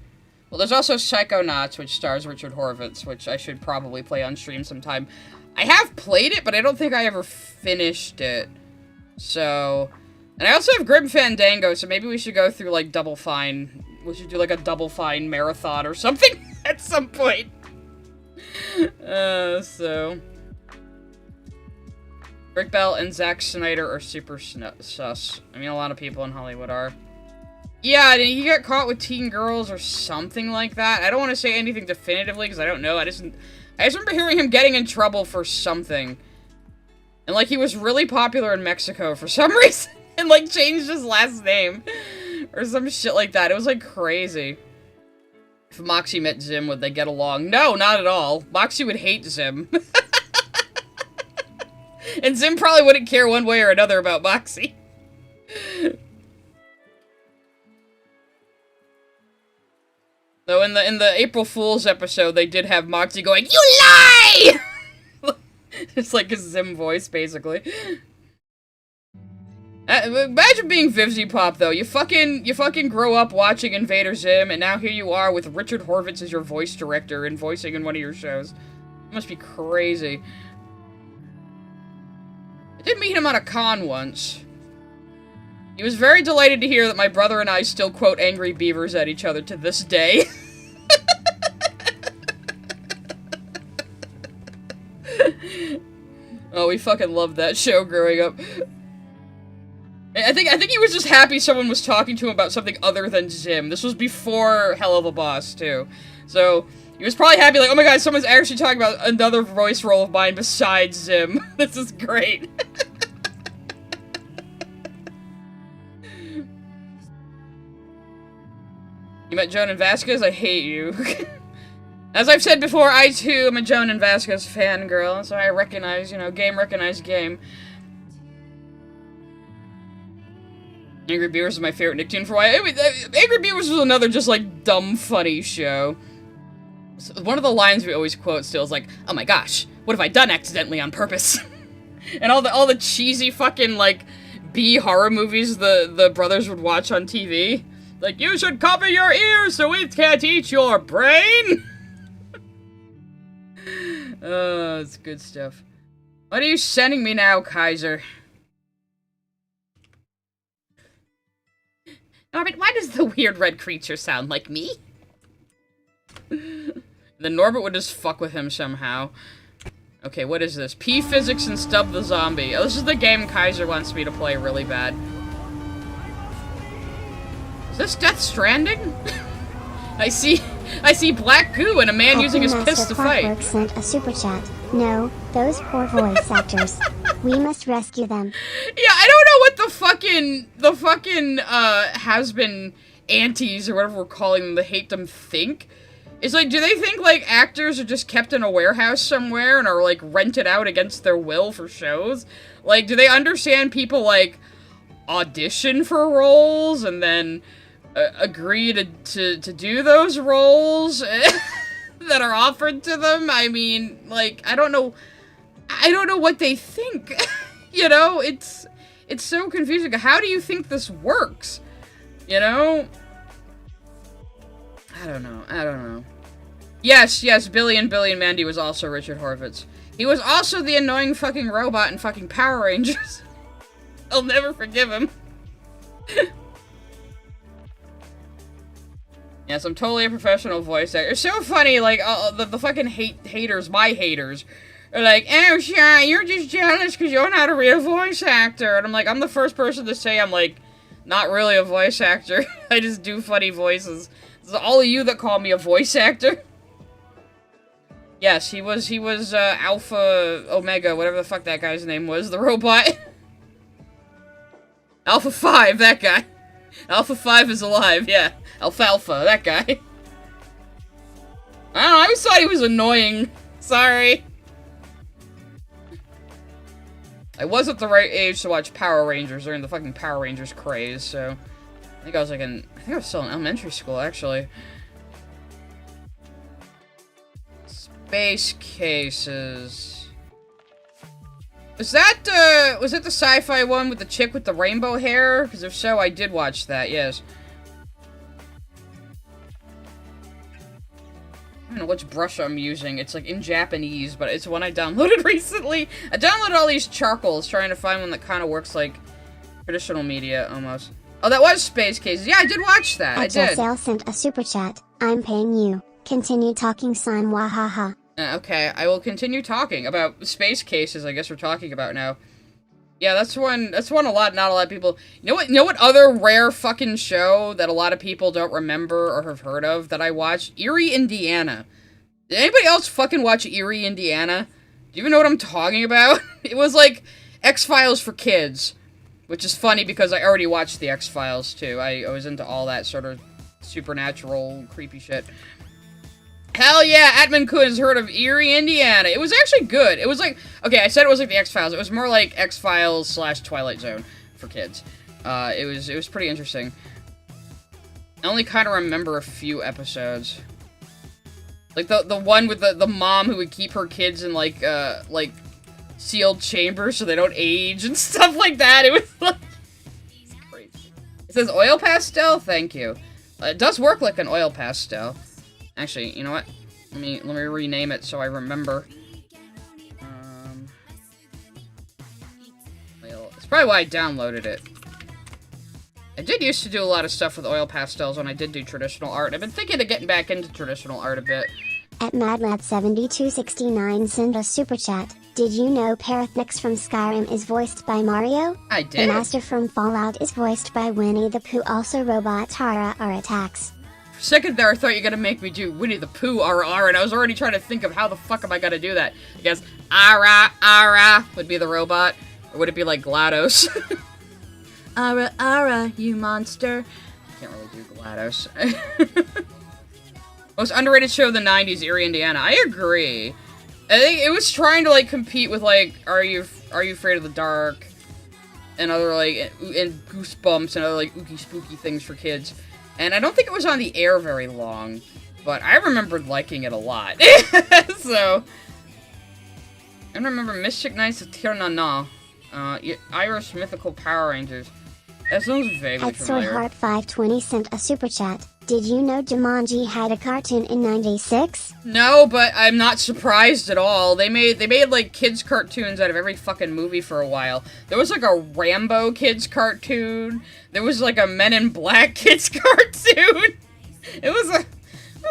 Well, there's also Psychonauts, which stars Richard Horvitz, which I should probably play on stream sometime. I have played it, but I don't think I ever finished it. So, and I also have Grim Fandango, so maybe we should go through, like, Double Fine. We should do, like, a Double Fine marathon or something at some point. So... Rick Bell and Zack Snyder are super sus. I mean, a lot of people in Hollywood are. Yeah, he got caught with teen girls or something like that. I don't want to say anything definitively because I don't know. I just remember hearing him getting in trouble for something. And, like, he was really popular in Mexico for some reason. And, like, changed his last name. Or some shit like that. It was, like, crazy. If Moxie met Zim, would they get along? No, not at all. Moxie would hate Zim. And Zim probably wouldn't care one way or another about Moxie. Though in the April Fool's episode, they did have Moxie going, "You lie!" It's like a Zim voice, basically. Imagine being Vivzy Pop, though. You fucking grow up watching Invader Zim, and now here you are with Richard Horvitz as your voice director and voicing in one of your shows. It must be crazy. I did meet him on a con once. He was very delighted to hear that my brother and I still quote Angry Beavers at each other to this day. Oh, we fucking loved that show growing up. I think he was just happy someone was talking to him about something other than Zim. This was before Hell of a Boss, too. So, he was probably happy, like, oh my god, someone's actually talking about another voice role of mine besides Zim. This is great. You met Joan and Vasquez? I hate you. As I've said before, I too am a Joan and Vasquez fangirl, so I recognize, you know, game recognized game. Angry Beavers is my favorite Nicktoon for a while. Angry Beavers was another just, like, dumb, funny show. So one of the lines we always quote still is like, oh my gosh, what have I done accidentally on purpose? And all the cheesy fucking, like, B horror movies the brothers would watch on TV. Like, you should cover your ears so it can't eat your brain! Oh, it's good stuff. What are you sending me now, Kaiser? Norbert, why does the weird red creature sound like me? Then Norbert would just fuck with him somehow. Okay, what is this? P-Physics and Stub the Zombie. Oh, this is the game Kaiser wants me to play really bad. Is this Death Stranding? I see black goo and a man using his fist to fight. Sent a super chat. No, those poor voice actors. We must rescue them. Yeah, I don't know what the fucking has-been antis or whatever we're calling them, the hate them think. It's like, do they think, like, actors are just kept in a warehouse somewhere and are, like, rented out against their will for shows? Like, do they understand people, like, audition for roles and then agree to do those roles that are offered to them? I mean, like, I don't know what they think. You know, it's so confusing. How do you think this works? You know? I don't know. Yes, Billy and Mandy was also Richard Horvitz. He was also the annoying fucking robot in fucking Power Rangers. I'll never forgive him. Yes, I'm totally a professional voice actor. It's so funny, like, the fucking haters, my haters, are like, oh, Shy, you're just jealous because you're not a real voice actor. And I'm like, I'm the first person to say I'm, like, not really a voice actor. I just do funny voices. It's all of you that call me a voice actor. Yes, he was Alpha Omega, whatever the fuck that guy's name was, the robot. Alpha 5, that guy. Alpha 5 is alive, yeah. Alfalfa, that guy. I don't know, I always thought he was annoying. Sorry. I was at the right age to watch Power Rangers during the fucking Power Rangers craze, so... I think I was still in elementary school, actually. Space Cases. Was it the sci-fi one with the chick with the rainbow hair? Because if so, I did watch that, yes. I don't know which brush I'm using. It's, like, in Japanese, but it's one I downloaded recently. I downloaded all these charcoals, trying to find one that kind of works like Traditional media, almost. Oh, that was Space Cases. Yeah, I did watch that. I did. Sale sent a super chat. I'm paying you. Continue talking, sign wahaha. Okay, I will continue talking about Space Cases. I guess we're talking about now. Yeah, that's one not a lot of people. You know what other rare fucking show that a lot of people don't remember or have heard of that I watched? Erie, Indiana. Did anybody else fucking watch Erie, Indiana? Do you even know what I'm talking about? It was like X-Files for kids, which is funny because I already watched the X-Files too. I was into all that sort of supernatural creepy shit. Hell yeah, Atman Kun has heard of Erie, Indiana. It was actually good. It was like, okay, I said it was like the X-Files. It was more like X-Files / Twilight Zone for kids. It was pretty interesting. I only kind of remember a few episodes. Like the one with the mom who would keep her kids in like sealed chambers so they don't age and stuff like that. It was like, it's crazy. It says oil pastel? Thank you. It does work like an oil pastel. Actually, you know what? Let me rename it so I remember. Well, it's probably why I downloaded it. I did used to do a lot of stuff with oil pastels when I did do traditional art. I've been thinking of getting back into traditional art a bit. At MadLab7269 send a super chat. Did you know Parathnix from Skyrim is voiced by Mario? I did. The Master from Fallout is voiced by Winnie the Pooh. Also, robot Tara are attacks. For a second there, I thought you were gonna make me do Winnie the Pooh RR, and I was already trying to think of how the fuck am I gonna do that. I guess Ara Ara would be the robot, or would it be like GLaDOS? Ara Ara, you monster. I can't really do GLaDOS. Most underrated show of the 90s, Erie, Indiana. I agree. I think it was trying to like compete with like Are You Afraid of the Dark and other like and Goosebumps and other like ooky spooky things for kids. And I don't think it was on the air very long, but I remembered liking it a lot. So I remember Mystic Knights of Tirnana, Irish Mythical Power Rangers. That sounds vaguely At familiar. SoyHeart520 sent a super chat. Did you know Jumanji had a cartoon in '96? No, but I'm not surprised at all. They made like kids cartoons out of every fucking movie for a while. There was like a Rambo kids cartoon. There was like a Men in Black kids cartoon. It was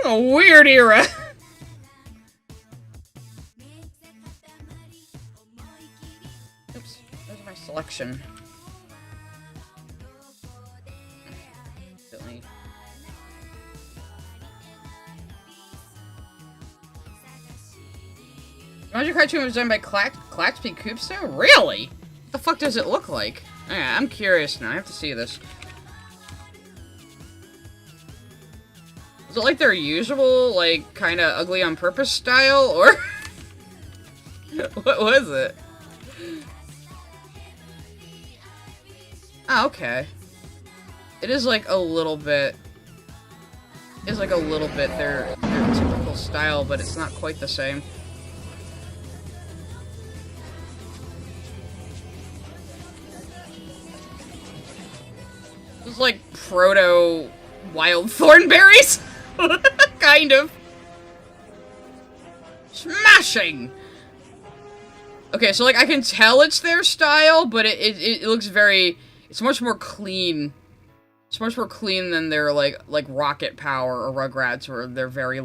a weird era. Oops, there's my selection. Jumanji cartoon was done by Claxby Coopsto? Really? What the fuck does it look like? Yeah, I'm curious now. I have to see this. Is it like their usual, like, kind of ugly on purpose style, or what was it? Oh, okay. It is like a little bit. It's like a little bit their typical style, but it's not quite the same. It's like proto wild thornberries, kind of. Smashing. Okay, so like I can tell it's their style, but it looks very. It's much more clean. It's much more clean than their like Rocket Power or Rugrats, where they're very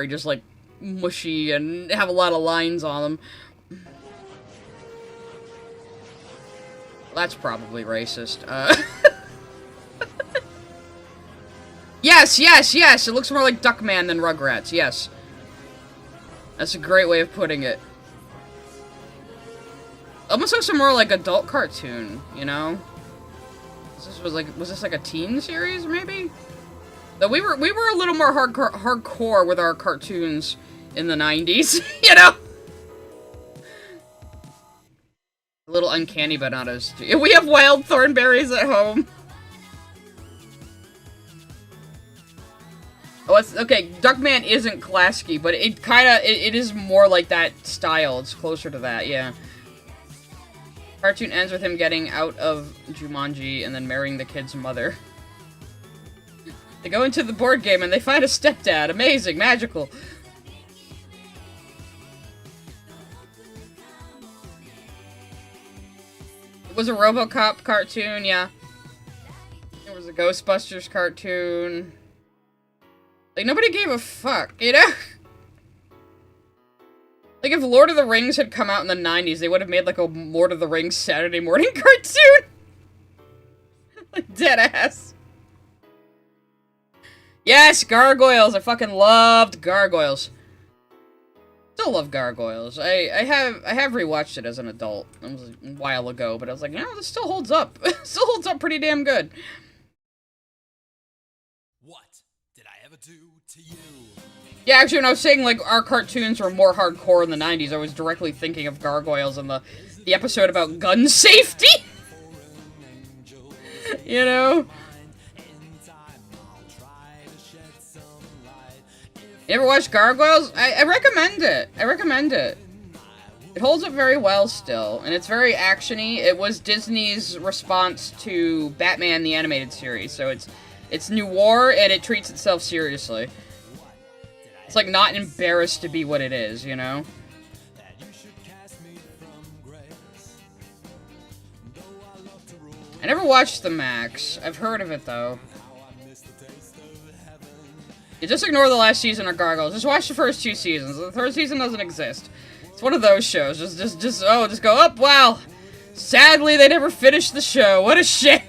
just like mushy and have a lot of lines on them. That's probably racist. Yes, yes, yes! It looks more like Duckman than Rugrats, yes. That's a great way of putting it. Almost looks more like adult cartoon, you know? Was this like a teen series, maybe? Though we were a little more hardcore with our cartoons in the 90s, you know? A little uncanny, but not as... We have wild thornberries at home. Oh, it's... Okay, Duckman isn't Klasky, but it kinda... It is more like that style. It's closer to that, yeah. Cartoon ends with him getting out of Jumanji and then marrying the kid's mother. They go into the board game and they find a stepdad. Amazing, magical. was a RoboCop cartoon, yeah. There was a Ghostbusters cartoon. Like, nobody gave a fuck, you know? Like, if Lord of the Rings had come out in the 90s, they would have made, like, a Lord of the Rings Saturday morning cartoon. Like, deadass. Yes, Gargoyles! I fucking loved Gargoyles. Still love Gargoyles. I have rewatched it as an adult. It was a while ago, but I was like, you know, this still holds up. Still holds up pretty damn good. What did I ever do to you? Yeah, actually, when I was saying, like, our cartoons were more hardcore in the 90s, I was directly thinking of Gargoyles and the episode about gun safety. You know? You ever watched Gargoyles? I recommend it. I recommend it. It holds up very well still, and it's very action-y. It was Disney's response to Batman the Animated Series, so it's noir, and it treats itself seriously. It's, like, not embarrassed to be what it is, you know? I never watched The Max. I've heard of it, though. You just ignore the last season of Gargoyles. Just watch the first 2 seasons. The third season doesn't exist. It's one of those shows. Just go up. Wow. Sadly, they never finished the show. What a shame.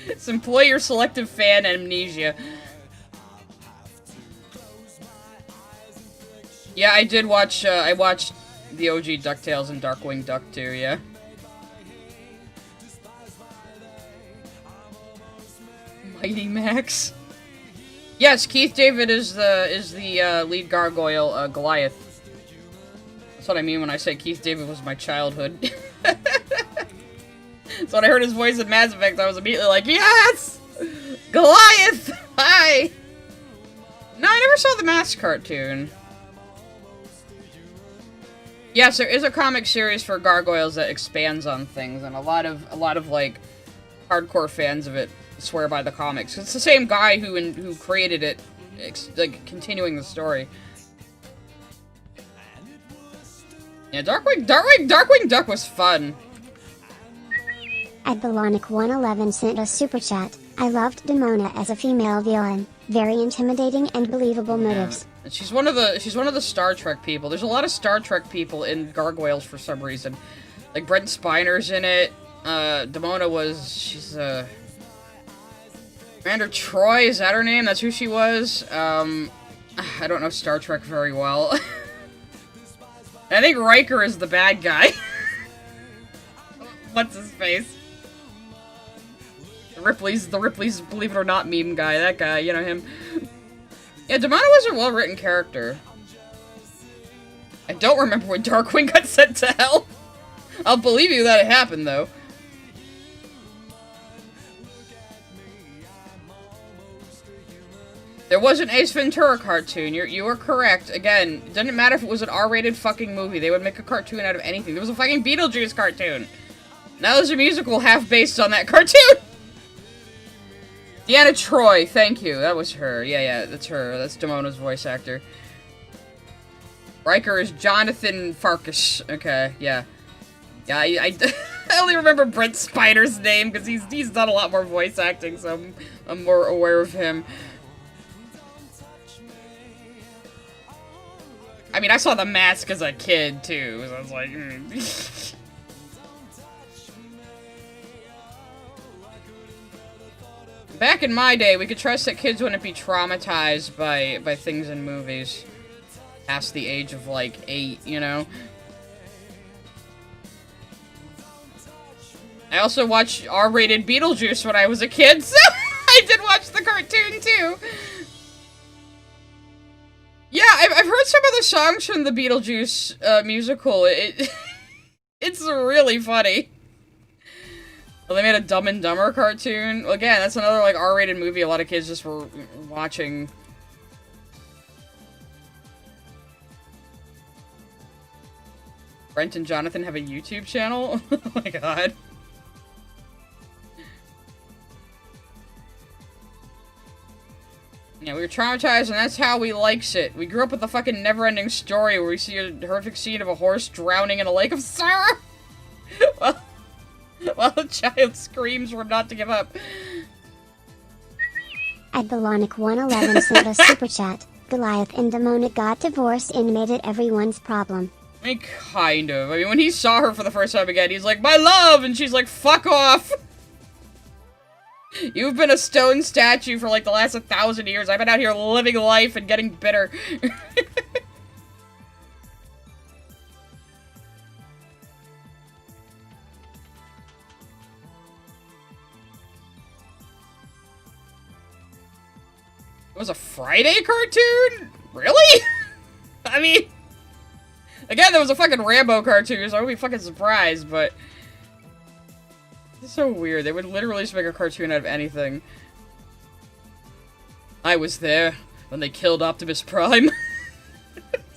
It's employer selective fan amnesia. Yeah, I did watch, I watched the OG DuckTales and Darkwing Duck too, yeah. Mighty Max. Yes, Keith David is the lead gargoyle, Goliath. That's what I mean when I say Keith David was my childhood. So when I heard his voice in Mass Effect, I was immediately like, yes! Goliath! Hi! No, I never saw the Mask cartoon. Yes, there is a comic series for Gargoyles that expands on things, and a lot of like hardcore fans of it swear by the comics. It's the same guy who created it, like continuing the story. Yeah, Darkwing Duck was fun. Adbalonic111 sent a super chat. I loved Demona as a female villain. Very intimidating and believable motives. Yeah. She's one of the Star Trek people. There's a lot of Star Trek people in Gargoyles for some reason. Like Brent Spiner's in it. Demona she's Commander Troy, is that her name? That's who she was. I don't know Star Trek very well. I think Riker is the bad guy. What's his face? The Ripley's Believe It or Not meme guy. That guy, you know him. Yeah, Demona was a well-written character. I don't remember when Darkwing got sent to hell. I'll believe you that it happened, though. There was an Ace Ventura cartoon. You were correct. Again, it doesn't matter if it was an R-rated fucking movie. They would make a cartoon out of anything. There was a fucking Beetlejuice cartoon. Now there's a musical half based on that cartoon. Deanna Troi, thank you. That was her. Yeah, that's her. That's Demona's voice actor. Riker is Jonathan Farkas. Okay, yeah. Yeah, I only remember Brent Spiner's name because he's done a lot more voice acting, so I'm more aware of him. I mean, I saw The Mask as a kid, too, so I was like... Back in my day, we could trust that kids wouldn't be traumatized by things in movies. Past the age of, like, 8, you know? I also watched R-rated Beetlejuice when I was a kid, so I did watch the cartoon, too! Yeah, I've heard some of the songs from the Beetlejuice musical. It's really funny. Well, they made a Dumb and Dumber cartoon. Well, again, that's another like R-rated movie a lot of kids just were watching. Brent and Jonathan have a YouTube channel? Oh my god. Yeah, we were traumatized, and that's how we likes it. We grew up with the fucking never-ending story where we see a horrific scene of a horse drowning in a lake of sorrow. While the child screams for him not to give up. At Balonic111 sent a super chat. Goliath and Demona got divorced and made it everyone's problem. I mean, kind of. I mean, when he saw her for the first time again, he's like, "My love!" And she's like, "Fuck off!" You've been a stone statue for like the last 1,000 years. I've been out here living life and getting bitter. It was a Friday cartoon? Really? I mean, again, there was a fucking Rambo cartoon, so I would be fucking surprised, but it's so weird. They would literally just make a cartoon out of anything. I was there when they killed Optimus Prime.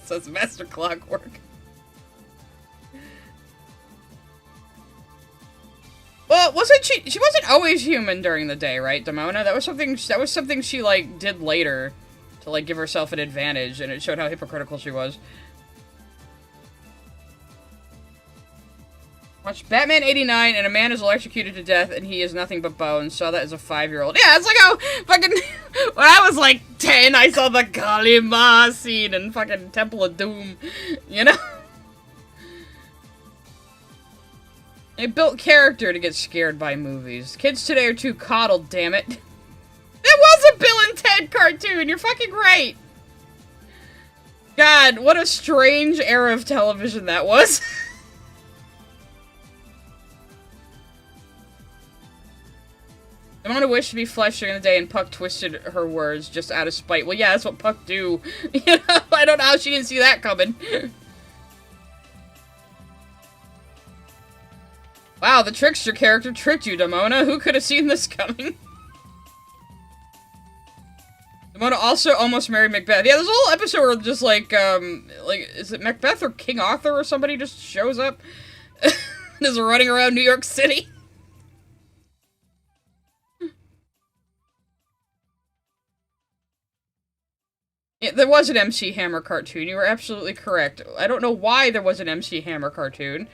Says Master Clockwork. Well, wasn't she wasn't always human during the day, right, Demona? That was something she, like, did later to, like, give herself an advantage, and it showed how hypocritical she was. Watched Batman 89, and a man is electrocuted to death, and he is nothing but bones. Saw that as a 5-year-old. Yeah, it's like how fucking... When I was, like, 10, I saw the Kalima scene in fucking Temple of Doom, you know? They built character to get scared by movies. Kids today are too coddled, damn it. It was a Bill and Ted cartoon, you're fucking right! God, what a strange era of television that was. I want to wish to be flesh during the day, and Puck twisted her words just out of spite. Well, yeah, that's what Puck do. You know, I don't know how she didn't see that coming. Wow, the trickster character tricked you, Demona. Who could have seen this coming? Demona also almost married Macbeth. Yeah, there's a whole episode where just like, is it Macbeth or King Arthur or somebody just shows up? Just running around New York City. Yeah, there was an MC Hammer cartoon. You were absolutely correct. I don't know why there was an MC Hammer cartoon.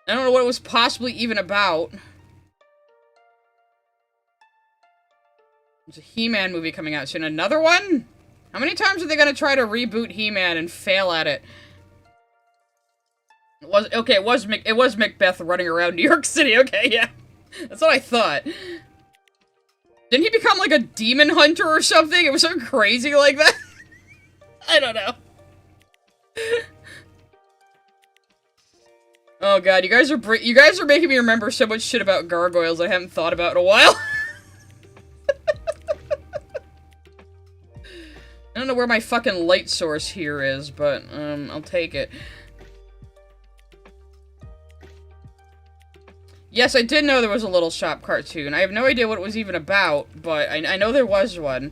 I don't know what it was possibly even about. There's a He-Man movie coming out soon. Another one? How many times are they gonna try to reboot He-Man and fail at it? It was Macbeth running around New York City. Okay, yeah. That's what I thought. Didn't he become like a demon hunter or something? It was so crazy like that. I don't know. Oh god, you guys are making me remember so much shit about Gargoyles I haven't thought about in a while. I don't know where my fucking light source here is, but I'll take it. Yes, I did know there was a Little Shop cartoon. I have no idea what it was even about, but I know there was one.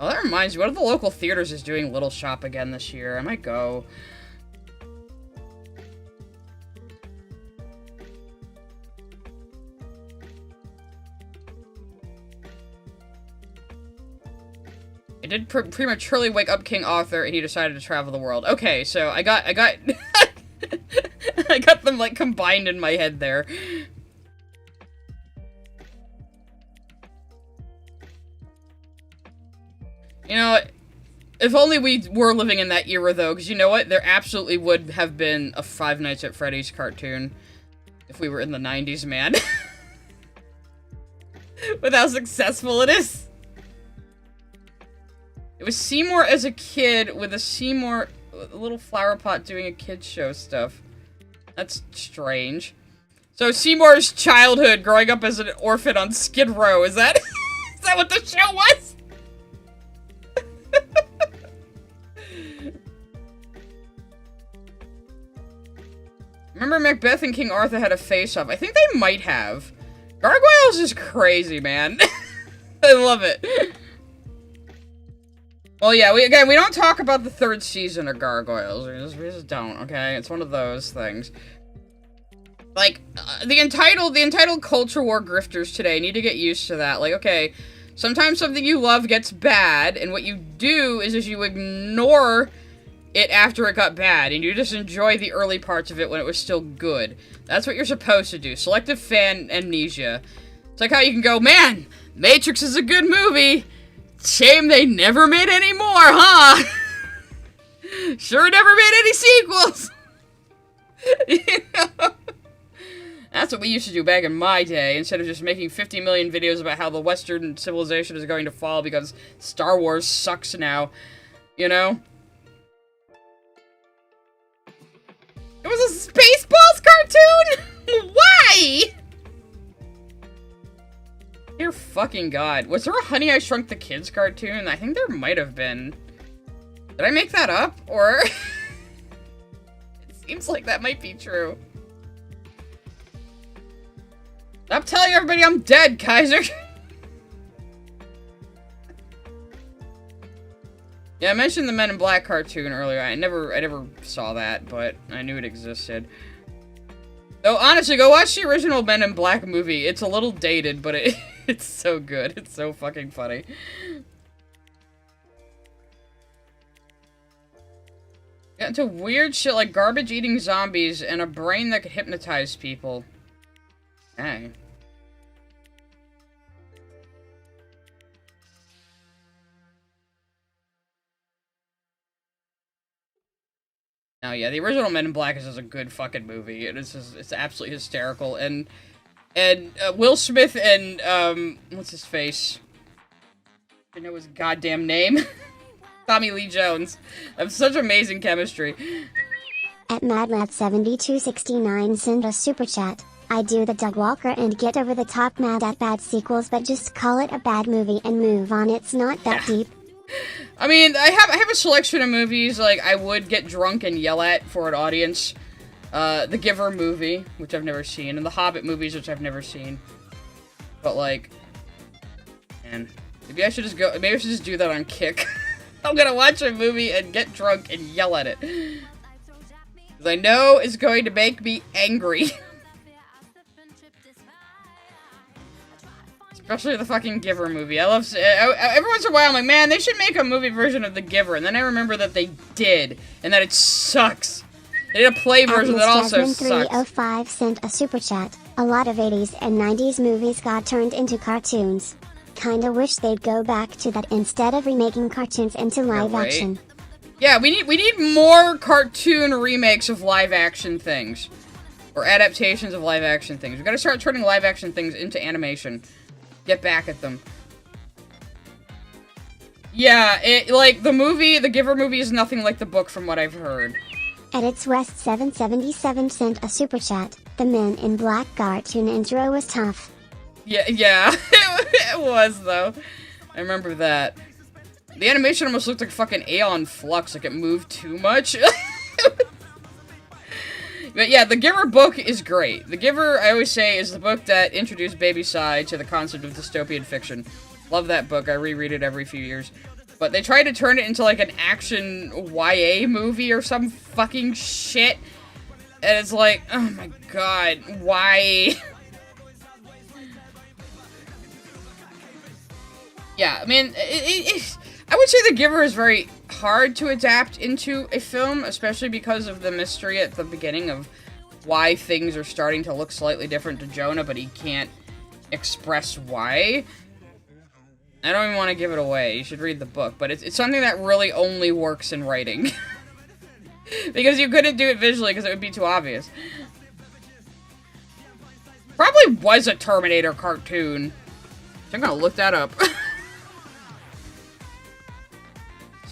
Oh, that reminds me, one of the local theaters is doing Little Shop again this year. I might go. I did prematurely wake up King Arthur, and he decided to travel the world. Okay, so I got I got them, like, combined in my head there. You know, if only we were living in that era, though, because you know what? There absolutely would have been a Five Nights at Freddy's cartoon if we were in the 90s, man. With how successful it is. It was Seymour as a kid with a little flower pot doing a kid's show stuff. That's strange. So Seymour's childhood growing up as an orphan on Skid Row, is that what the show was? Remember Macbeth and King Arthur had a face-off? I think they might have. Gargoyles is crazy, man. I love it. Well, yeah, we don't talk about the third season of Gargoyles. We just don't, okay? It's one of those things. Like, the entitled culture war grifters today need to get used to that. Like, okay, sometimes something you love gets bad, and what you do is you ignore it after it got bad, and you just enjoy the early parts of it when it was still good. That's what you're supposed to do. Selective fan amnesia. It's like how you can go, man, Matrix is a good movie. Shame they never made any more, huh? Sure never made any sequels. You know? That's what we used to do back in my day, instead of just making 50 million videos about how the Western civilization is going to fall because Star Wars sucks now. You know? It was a Spaceballs cartoon? Why? Dear fucking God. Was there a Honey, I Shrunk the Kids cartoon? I think there might have been. Did I make that up? Or... It seems like that might be true. Stop telling everybody I'm dead, Kaiser! Yeah, I mentioned the Men in Black cartoon earlier. I never saw that, but I knew it existed. Though, honestly, go watch the original Men in Black movie. It's a little dated, but it's so good. It's so fucking funny. Got into weird shit like garbage-eating zombies and a brain that could hypnotize people. Dang. No, yeah, the original Men in Black is just a good fucking movie. It's absolutely hysterical. And Will Smith and, what's his face? I know his goddamn name. Tommy Lee Jones. Have such amazing chemistry. At MadLad7269 send a super chat. I do the Doug Walker and get over the top mad at bad sequels, but just call it a bad movie and move on. It's not that deep. I mean, I have a selection of movies, like, I would get drunk and yell at for an audience. The Giver movie, which I've never seen, and the Hobbit movies, which I've never seen. But, like, man, maybe I should just do that on Kick. I'm gonna watch a movie and get drunk and yell at it. Because I know it's going to make me angry. Especially the fucking Giver movie. I love... every once in a while, I'm like, man, they should make a movie version of The Giver. And then I remember that they did. And that it sucks. They did a play version that also sucks. 305 sent a super chat. A lot of 80s and 90s movies got turned into cartoons. Kinda wish they'd go back to that instead of remaking cartoons into live action. Yeah, we need more cartoon remakes of live action things. Or adaptations of live action things. We gotta start turning live action things into animation. Get back at them. Yeah, like, the Giver movie is nothing like the book from what I've heard. Edits West 777 sent a super chat. The Men in Black cartoon intro was tough. Yeah, it was, though. I remember that. The animation almost looked like fucking Aeon Flux, like it moved too much. But yeah, the Giver book is great. The Giver, I always say, is the book that introduced Baby Sai to the concept of dystopian fiction. Love that book. I reread it every few years. But they tried to turn it into like an action YA movie or some fucking shit. And it's like, oh my god, why? Yeah, I mean, I would say The Giver is very hard to adapt into a film, especially because of the mystery at the beginning of why things are starting to look slightly different to Jonah, but he can't express why. I don't even want to give it away. You should read the book, but it's something that really only works in writing. Because you couldn't do it visually because it would be too obvious. Probably was a Terminator cartoon. I'm gonna look that up.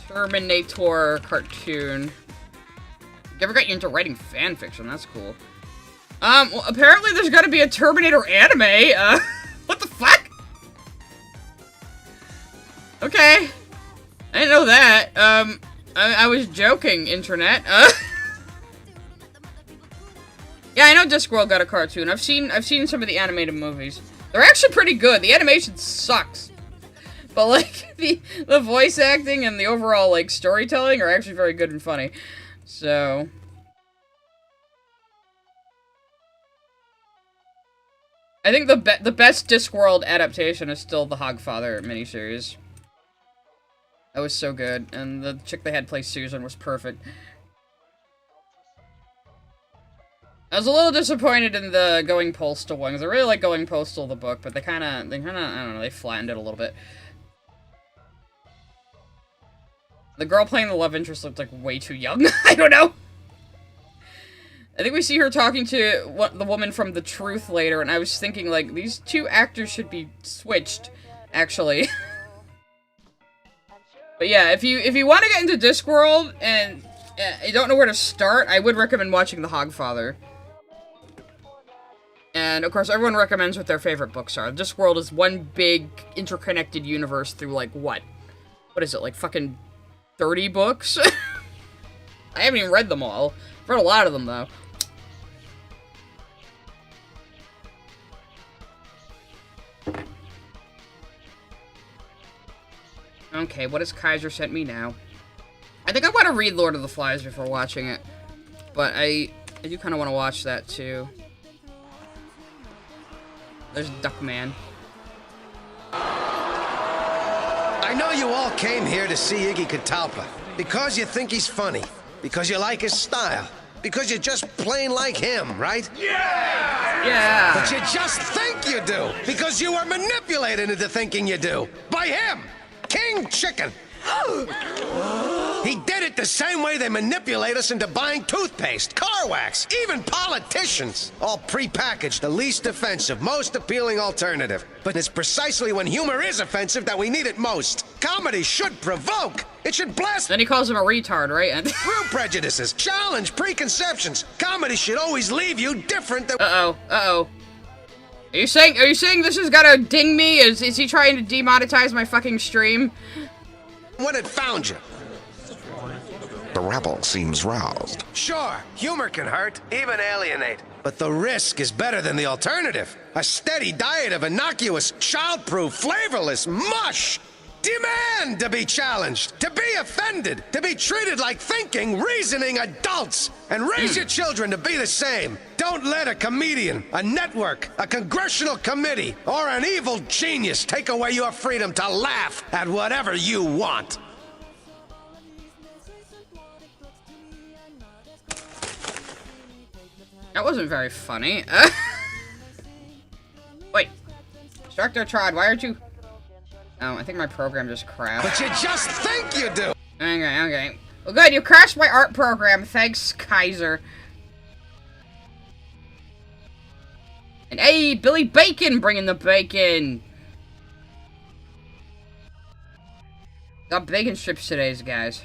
Terminator cartoon. You ever got you into writing fan fiction? That's cool. Well, apparently there's gotta be a Terminator anime. What the fuck? Okay. I didn't know that. I was joking, internet. Yeah, I know Discworld got a cartoon. I've seen some of the animated movies. They're actually pretty good. The animation sucks. But, like, the voice acting and the overall, like, storytelling are actually very good and funny. So... I think the best Discworld adaptation is still the Hogfather miniseries. That was so good, and the chick they had play Susan was perfect. I was a little disappointed in the Going Postal one, because I really like Going Postal, the book, but they kinda, I don't know, they flattened it a little bit. The girl playing the love interest looked like way too young. I don't know. I think we see her talking to the woman from The Truth later, and I was thinking, like, these two actors should be switched, actually. But yeah, if you want to get into Discworld and you don't know where to start, I would recommend watching The Hogfather. And, of course, everyone recommends what their favorite books are. Discworld is one big, interconnected universe through, like, what? What is it, like, fucking 30 books? I haven't even read them all. I've read a lot of them, though. Okay, what has Kaiser sent me now? I think I want to read Lord of the Flies before watching it. But I do kind of want to watch that, too. There's Duckman. I know you all came here to see Iggy Catalpa because you think he's funny, because you like his style, because you just plain like him, right? Yeah! But you just think you do, because you were manipulated into thinking you do. By him! King Chicken! He did it the same way they manipulate us into buying toothpaste, car wax, even politicians. All prepackaged, the least offensive, most appealing alternative. But it's precisely when humor is offensive that we need it most. Comedy should provoke. It should blast. Then he calls him a retard, right? Through prejudices, challenge preconceptions. Comedy should always leave you different than. Uh-oh. Are you saying this is gonna ding me? Is he trying to demonetize my fucking stream? When it found you. The rebel seems roused. Sure, humor can hurt, even alienate. But the risk is better than the alternative. A steady diet of innocuous, childproof, flavorless mush. Demand to be challenged, to be offended, to be treated like thinking, reasoning adults, and raise your children to be the same. Don't let a comedian, a network, a congressional committee, or an evil genius take away your freedom to laugh at whatever you want. That wasn't very funny. Wait. Instructor Trod, why aren't you... Oh, I think my program just crashed. But you just think you do! Okay. Well, good, you crashed my art program. Thanks, Kaiser. And hey, Billy Bacon bringing the bacon. Got bacon strips today, guys.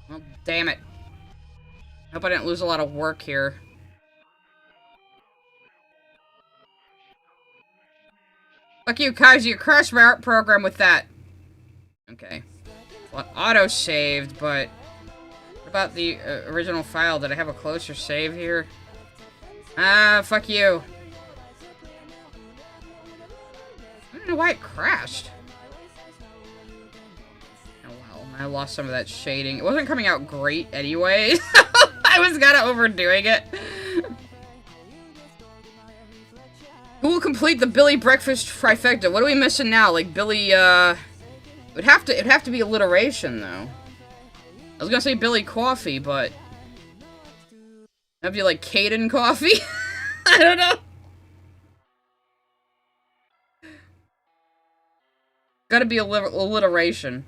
Well, damn it. Hope I didn't lose a lot of work here. Fuck you, Kaiser. You crashed my art program with that. Okay. Well, auto-saved, but... What about the original file? Did I have a closer save here? Ah, fuck you. I don't know why it crashed. Oh well, I lost some of that shading. It wasn't coming out great anyway. I was kinda overdoing it. Who will complete the Billy breakfast trifecta? What are we missing now? Like Billy, it'd have to be alliteration though. I was gonna say Billy Coffee, but that'd be like Caden Coffee. I don't know. Gotta be alliteration.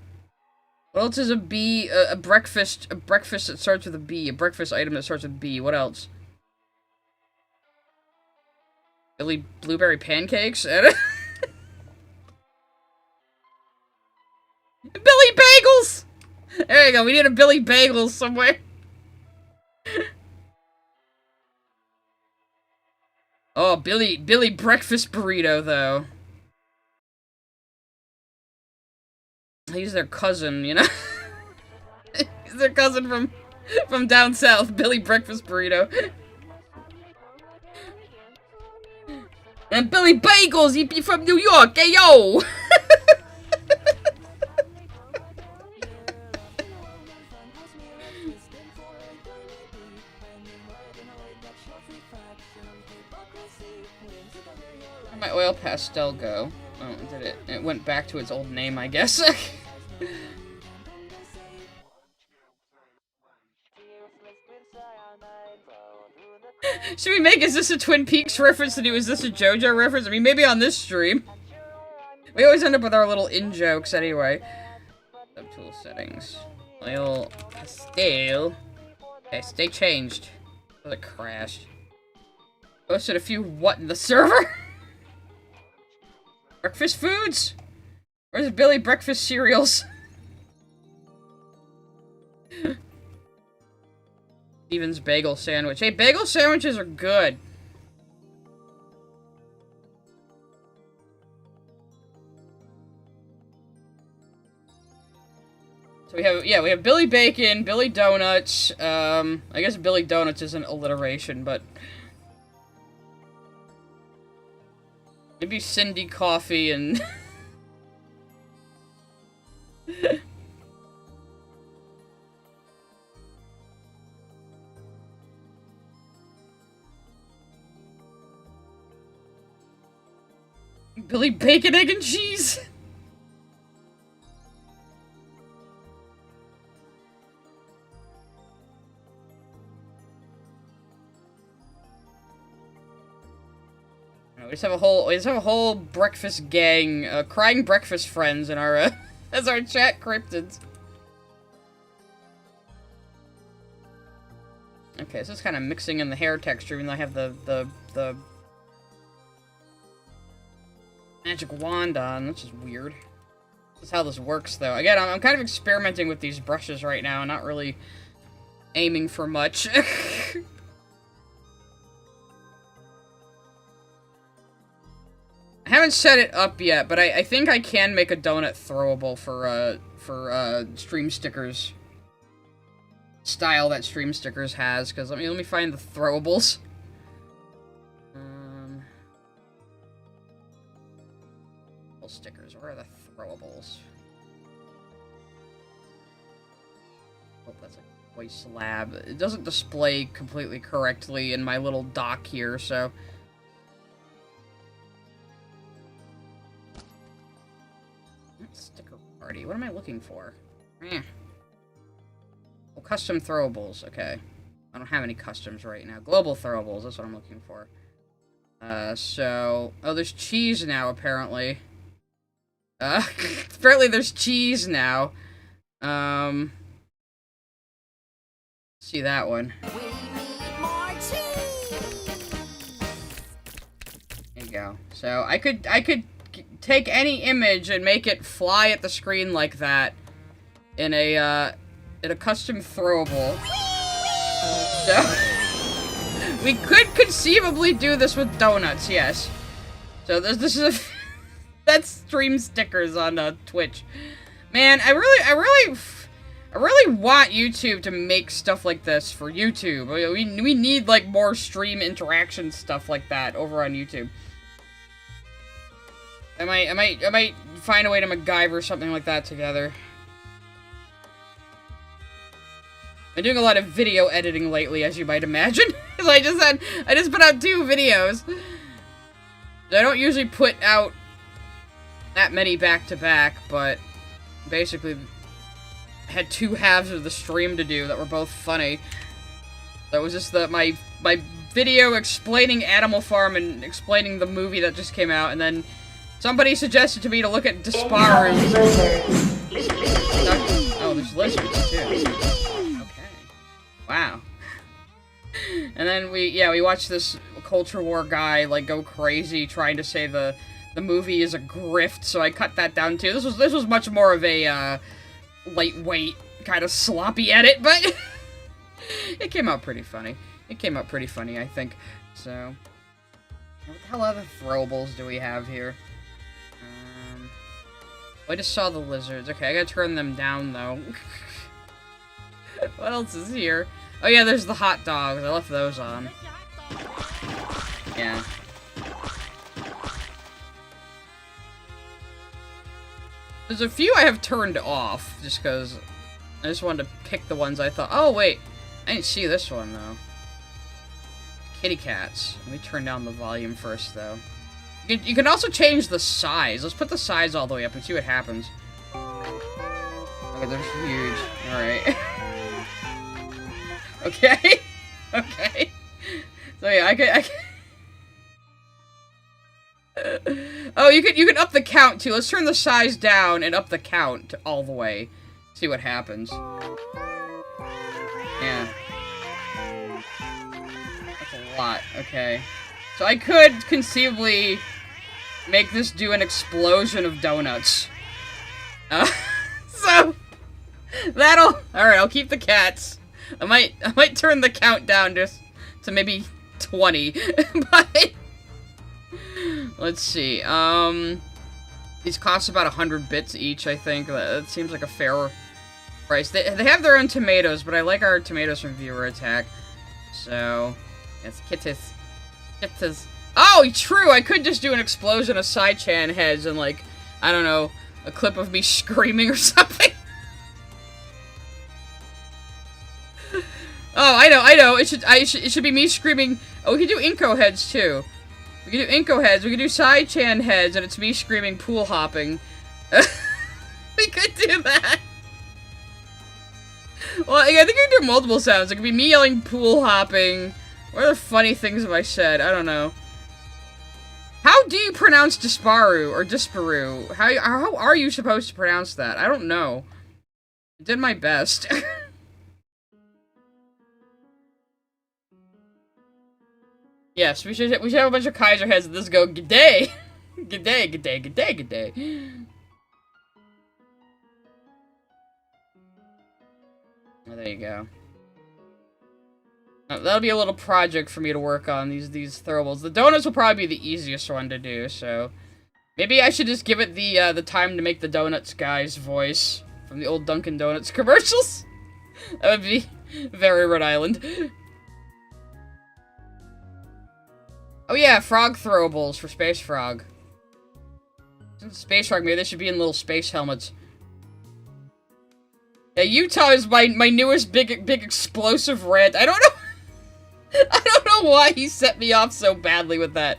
What else is a B? A breakfast that starts with a B. A breakfast item that starts with B. What else? Billy Blueberry Pancakes? Billy Bagels! There you go, we need a Billy Bagels somewhere. Oh, Billy Breakfast Burrito, though. He's their cousin, you know? He's their cousin from down south, Billy Breakfast Burrito. And Billy Bagels, he be from New York, hey yo! Where'd my oil pastel go? Oh, did it? It went back to its old name, I guess. Should we make, is this a Twin Peaks reference to do? Is this a JoJo reference? I mean, maybe on this stream. We always end up with our little in-jokes anyway. Subtool settings. Oil pastel. Okay, stay changed. Oh, it crashed. Posted a few what in the server? Breakfast foods? Where's Billy breakfast cereals? Steven's bagel sandwich. Hey, bagel sandwiches are good. So we have Billy Bacon, Billy Donuts, I guess Billy Donuts is an alliteration, but maybe Cindy Coffee and Billy Bacon, Egg, and Cheese. We just have a whole breakfast gang, crying breakfast friends in our, as our chat cryptids. Okay, so it's kind of mixing in the hair texture, even though I have the magic wand on, which is weird. This is how this works, though. Again, I'm kind of experimenting with these brushes right now, not really aiming for much. I haven't set it up yet, but I think I can make a donut throwable for Stream Stickers style that Stream Stickers has, because let me find the throwables. Stickers, where are the throwables? Oh, that's a toy slab. It doesn't display completely correctly in my little dock here, so sticker party. What am I looking for? Oh, custom throwables. Okay. I don't have any customs right now. Global throwables, that's what I'm looking for. So... Oh, there's cheese now, apparently. Apparently there's cheese now. See that one. We need more cheese! There you go. So, I could take any image and make it fly at the screen like that in a custom throwable. So we could conceivably do this with donuts, yes. So this is that's Stream Stickers on Twitch. Man, I really want YouTube to make stuff like this for YouTube. We need like more stream interaction stuff like that over on YouTube. I might find a way to MacGyver something like that together. I'm doing a lot of video editing lately, as you might imagine. So I just put out 2 videos. I don't usually put out that many back to back, but basically I had 2 halves of the stream to do that were both funny. That was just my video explaining Animal Farm and explaining the movie that just came out, and then somebody suggested to me to look at Dispar's. Oh, there's lizards too. Okay. Wow. And then we watched this Culture War guy like go crazy trying to say the movie is a grift, so I cut that down too. This was much more of a lightweight kind of sloppy edit, but it came out pretty funny. It came out pretty funny, I think. So, what the hell other throwables do we have here? I just saw the lizards. Okay, I gotta turn them down, though. What else is here? Oh yeah, there's the hot dogs. I left those on. Yeah. There's a few I have turned off, just because I just wanted to pick the ones I thought, oh wait, I didn't see this one, though. Kitty cats. Let me turn down the volume first, though. You can also change the size. Let's put the size all the way up and see what happens. Okay, they're huge. Alright. Okay. Okay. So yeah, I can Oh, you can up the count too. Let's turn the size down and up the count all the way. See what happens. Yeah. That's a lot. Okay. So I could conceivably make this do an explosion of donuts. So that'll alright, I'll keep the cats. I might turn the count down just to maybe 20. But let's see. These cost about 100 bits each, I think. That seems like a fair price. They have their own tomatoes, but I like our tomatoes from Viewer Attack. So, it's kitties. Oh, true! I could just do an explosion of Sai-chan heads and, like, I don't know, a clip of me screaming or something. Oh, I know. It should be me screaming. Oh, we could do Inko heads, too. We could do Inko heads, we could do Sai-chan heads, and it's me screaming pool hopping. We could do that. Well, I think we could do multiple sounds. It could be me yelling pool hopping. What other funny things have I said? I don't know. How do you pronounce Disparu or Disparu? How are you supposed to pronounce that? I don't know. I did my best. Yes, we should have a bunch of Kaiser heads and this go g'day. G'day, g'day, g'day, g'day. Oh, there you go. That'll be a little project for me to work on, these throwables. The donuts will probably be the easiest one to do, so maybe I should just give it the time to make the donuts guy's voice from the old Dunkin' Donuts commercials. That would be very Rhode Island. Oh yeah, frog throwables for Space Frog. Since Space Frog, maybe they should be in little space helmets. Yeah, Utah is my newest big explosive rant. I don't know. I don't know why he set me off so badly with that.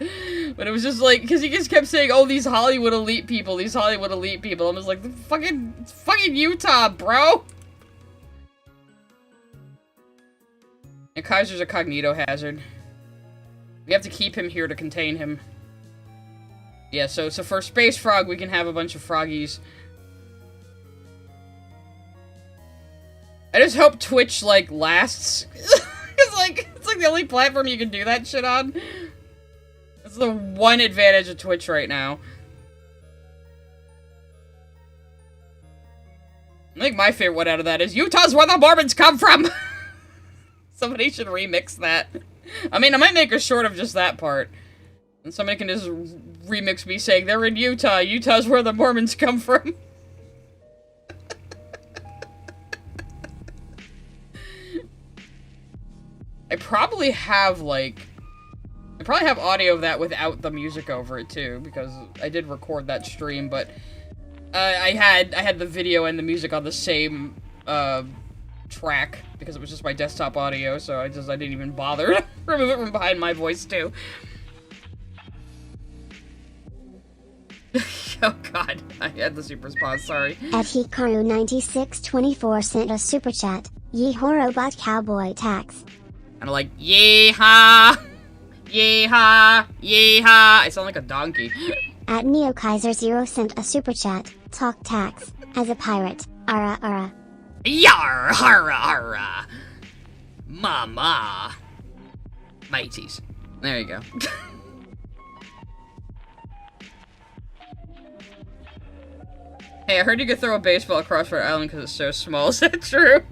But it was just like, because he just kept saying, oh, these Hollywood elite people, these Hollywood elite people. I'm just like, it's fucking Utah, bro. And Kaiser's a cognito hazard. We have to keep him here to contain him. Yeah, so for Space Frog, we can have a bunch of froggies. I just hope Twitch, like, lasts. It's like the only platform you can do that shit on. That's the one advantage of Twitch right now. I think my favorite one out of that is, Utah's where the Mormons come from! Somebody should remix that. I mean, I might make a short of just that part. And somebody can just remix me saying, they're in Utah. Utah's where the Mormons come from. I probably have audio of that without the music over it, too. Because I did record that stream, but I had the video and the music on the same, track. Because it was just my desktop audio, so I didn't even bother to remove it from behind my voice, too. Oh god, I had the super pause, sorry. At Hikaru9624 sent a super chat. Yeehaw robot cowboy tax. Kinda like, yeehaw! Yeehaw! Yeehaw! I sound like a donkey. At NeoKaiser0 sent a super chat. Talk tax. As a pirate. Ara ara. Yar! Hara hara! Mama! Mateys. There you go. Hey, I heard you could throw a baseball across Rhode Island because it's so small. Is that true?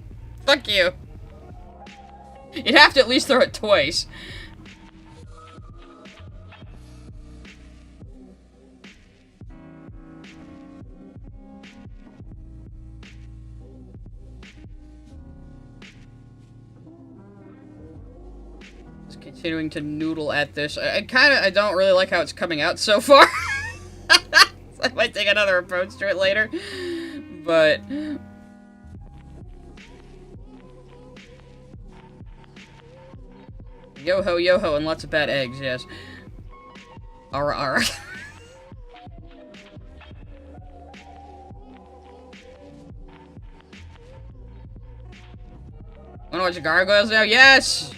Fuck you. You'd have to at least throw it twice. Just continuing to noodle at this. I don't really like how it's coming out so far. So I might take another approach to it later. But yo-ho, yo-ho, and lots of bad eggs, yes. Ara, ara. Wanna watch Gargoyles now? Yes!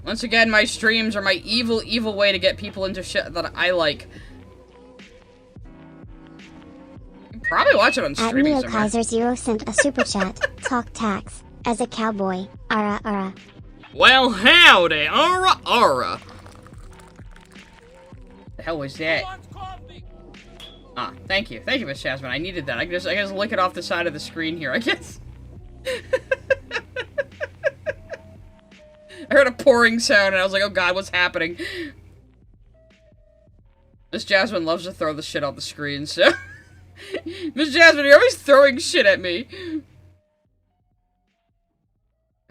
Once again, my streams are my evil, evil way to get people into shit that I like. You can probably watch it on streaming At somewhere. NeoKaiser0 sent a super chat. Talk tax. As a cowboy. Ara ara. Well, howdy, aura aura. The hell was that? Ah, thank you, Miss Jasmine. I needed that. I can just lick it off the side of the screen here, I guess. I heard a pouring sound and I was like, oh god, what's happening? Miss Jasmine loves to throw the shit on the screen, so... Miss Jasmine, you're always throwing shit at me.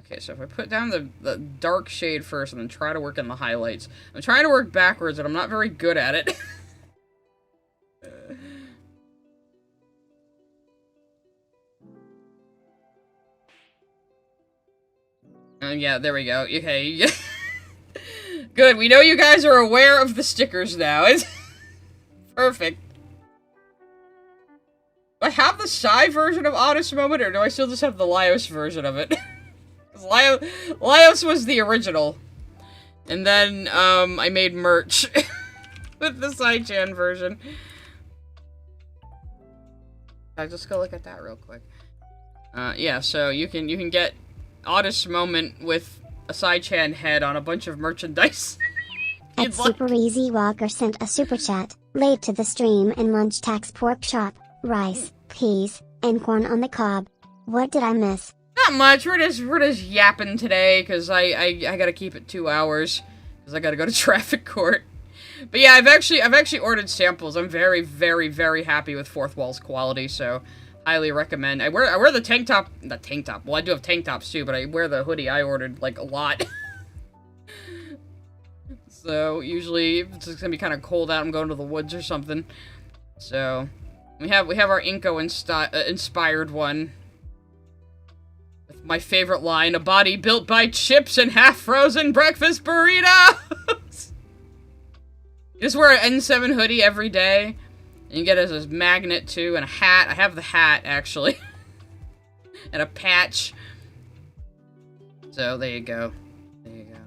Okay, so if I put down the dark shade first and then try to work in the highlights. I'm trying to work backwards and I'm not very good at it. Yeah, there we go. Okay. Good, we know you guys are aware of the stickers now. It's perfect. Do I have the Psy version of Honest Moment, or do I still just have the Laios version of it? Laios was the original. And then, I made merch with the Psy-chan version. I'll just go look at that real quick. Yeah, so you can get Honest Moment with a Psy-chan head on a bunch of merchandise. At Super Easy Walker sent a super chat. Late to the stream and lunch tax pork chop, rice, peas, and corn on the cob. What did I miss? Not much. We're just yapping today because I gotta keep it 2 hours because I gotta go to traffic court. But yeah, I've actually ordered samples. I'm very, very, very happy with Fourth Wall's quality, so highly recommend. I wear the tank top, not tank top. Well, I do have tank tops too, but I wear the hoodie I ordered like a lot. So usually if it's gonna be kind of cold out, I'm going to the woods or something. So we have our Inko inspired one. My favorite line, a body built by chips and half-frozen breakfast burritos! You just wear an N7 hoodie every day, and you get it as a magnet, too, and a hat. I have the hat, actually. And a patch. So, there you go. There you go.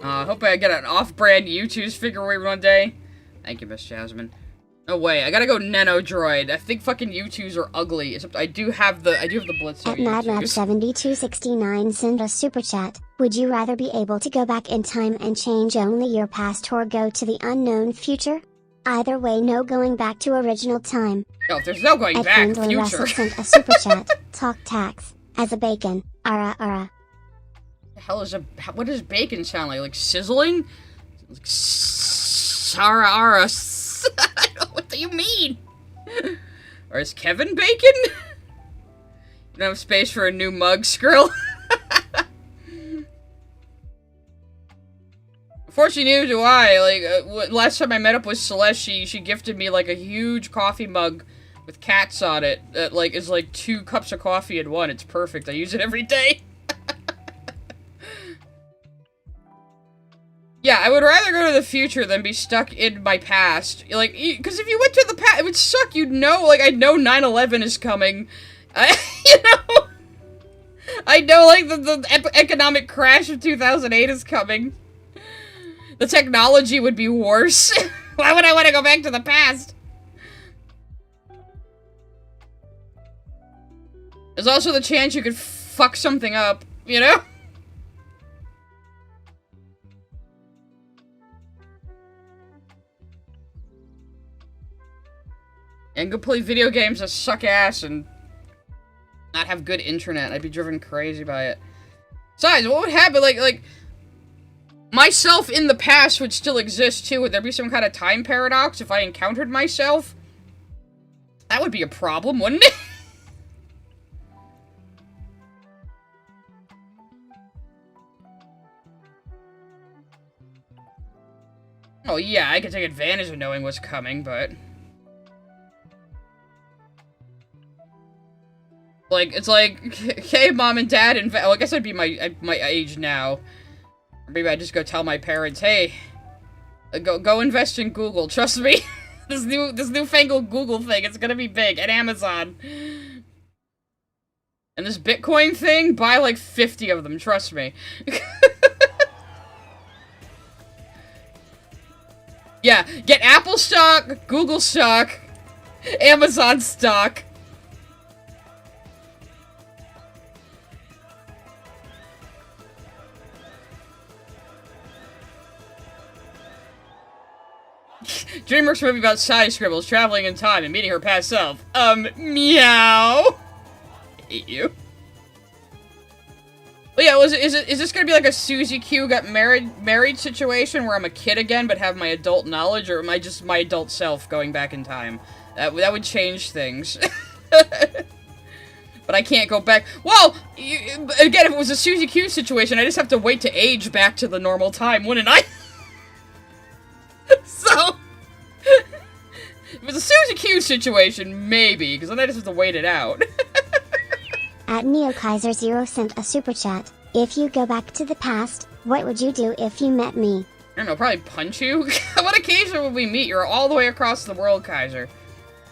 I hope I get an off-brand U2's figure one day. Thank you, Miss Jasmine. No way, I gotta go Nano Droid. I think fucking U2s are ugly. Except I do have the Blitzo At MadLab7269 send a super chat. Would you rather be able to go back in time and change only your past or go to the unknown future? Either way, no going back to original time. No, if there's no going At back, Friendly future. Russell sent a super chat. Talk tax. As a bacon. Ara ara. The hell is what does bacon sound like? Like sizzling? Like Sara ara. I don't know, what do you mean? Or is Kevin Bacon? You don't have space for a new mug, Skrill? Unfortunately, neither do I. Like, last time I met up with Celeste, she gifted me, like, a huge coffee mug with cats on it. That, like, is like 2 cups of coffee in one. It's perfect. I use it every day. Yeah, I would rather go to the future than be stuck in my past. Like, because if you went to the past, it would suck. You'd know, like, I'd know 9/11 is coming. You know? I know, like, the economic crash of 2008 is coming. The technology would be worse. Why would I want to go back to the past? There's also the chance you could fuck something up, you know? And go play video games that suck ass and not have good internet. I'd be driven crazy by it. Besides, what would happen? Like, myself in the past would still exist too. Would there be some kind of time paradox if I encountered myself? That would be a problem, wouldn't it? Oh yeah, I could take advantage of knowing what's coming, but... Like, it's like, hey, mom and dad, well, I guess I'd be my age now. Or maybe I'd just go tell my parents, hey, go invest in Google, trust me. this newfangled Google thing, it's gonna be big, at Amazon. And And this Bitcoin thing, buy like 50 of them, trust me. Yeah, get Apple stock, Google stock, Amazon stock. DreamWorks movie about side scribbles, traveling in time, and meeting her past self. Meow. Hate you. But yeah, is this gonna be like a Susie Q got married situation where I'm a kid again but have my adult knowledge, or am I just my adult self going back in time? That would change things. But I can't go back. Well, again, if it was a Susie Q situation, I just have to wait to age back to the normal time, wouldn't I? So, if it was a Susie Q situation, maybe, because then I just have to wait it out. At NeoKaiser0 sent a super chat. If you go back to the past, what would you do if you met me? I don't know, probably punch you? What occasion would we meet? You're all the way across the world, Kaiser.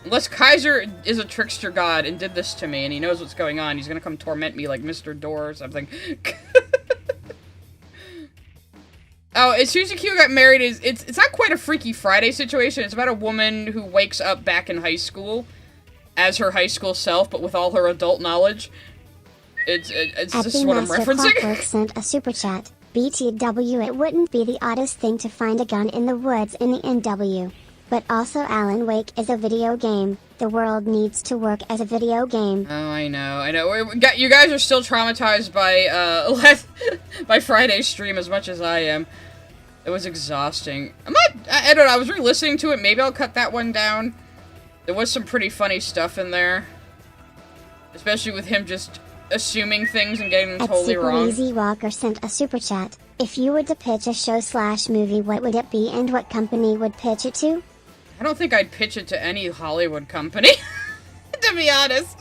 Unless Kaiser is a trickster god and did this to me and he knows what's going on, he's gonna come torment me like Mr. Door or something. Oh, Suzy Q got married it's not quite a Freaky Friday situation. It's about a woman who wakes up back in high school as her high school self, but with all her adult knowledge. It's just what I'm referencing. Clockwork sent a super chat. BTW, it wouldn't be the oddest thing to find a gun in the woods in the NW. But also Alan Wake is a video game. The world needs to work as a video game. Oh, I know. You guys are still traumatized by, by Friday's stream as much as I am. It was exhausting. I don't know, I was re-listening to it. Maybe I'll cut that one down. There was some pretty funny stuff in there. Especially with him just assuming things and getting them totally wrong. Super Easy Walker sent a super chat. If you were to pitch a show/movie, what would it be and what company would pitch it to? I don't think I'd pitch it to any Hollywood company, to be honest.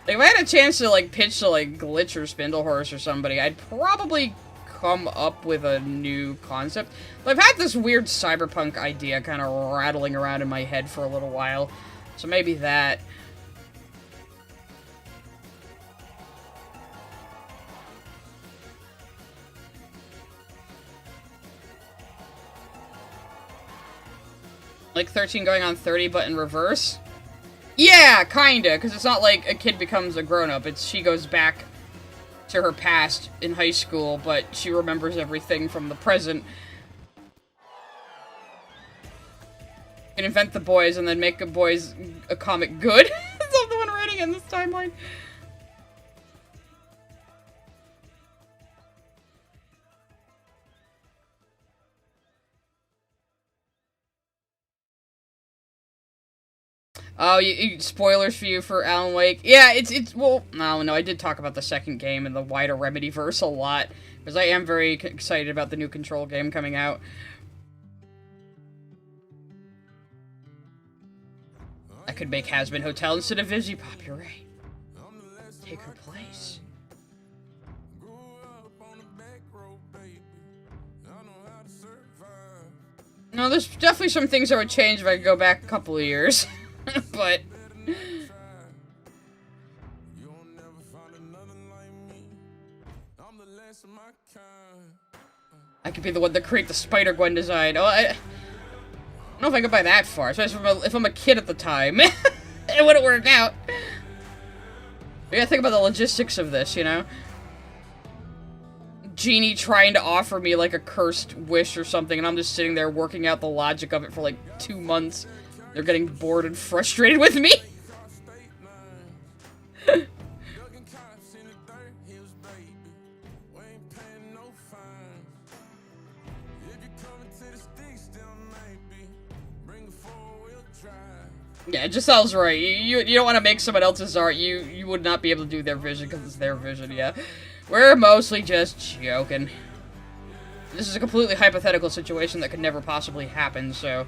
Like, if I had a chance to, like, pitch to, like, Glitch or Spindlehorse or somebody, I'd probably come up with a new concept. But I've had this weird cyberpunk idea kind of rattling around in my head for a little while, so maybe that. Like 13 going on 30, but in reverse? Yeah, kinda, because it's not like a kid becomes a grown-up. It's she goes back to her past in high school, but she remembers everything from the present. You can invent the boys and then make a boys a comic good. I'm the one writing in this timeline. Oh, spoilers for you for Alan Wake. Yeah, well, no, I did talk about the second game and the wider Remedy-verse a lot, because I am very excited about the new Control game coming out. I could make Hazbin Hotel instead of Vigipop, you're right. Take her place. No, there's definitely some things I would change if I could go back a couple of years. But I could be the one that create the Spider-Gwen design. Oh, I don't know if I could buy that far, especially if I'm a kid at the time. It wouldn't work out. You gotta think about the logistics of this, you know? Genie trying to offer me, like, a cursed wish or something, and I'm just sitting there working out the logic of it for, like, 2 months. They're getting bored and frustrated with me. Yeah, Giselle's right. You don't want to make someone else's art. You would not be able to do their vision because it's their vision, yeah. We're mostly just joking. This is a completely hypothetical situation that could never possibly happen, so...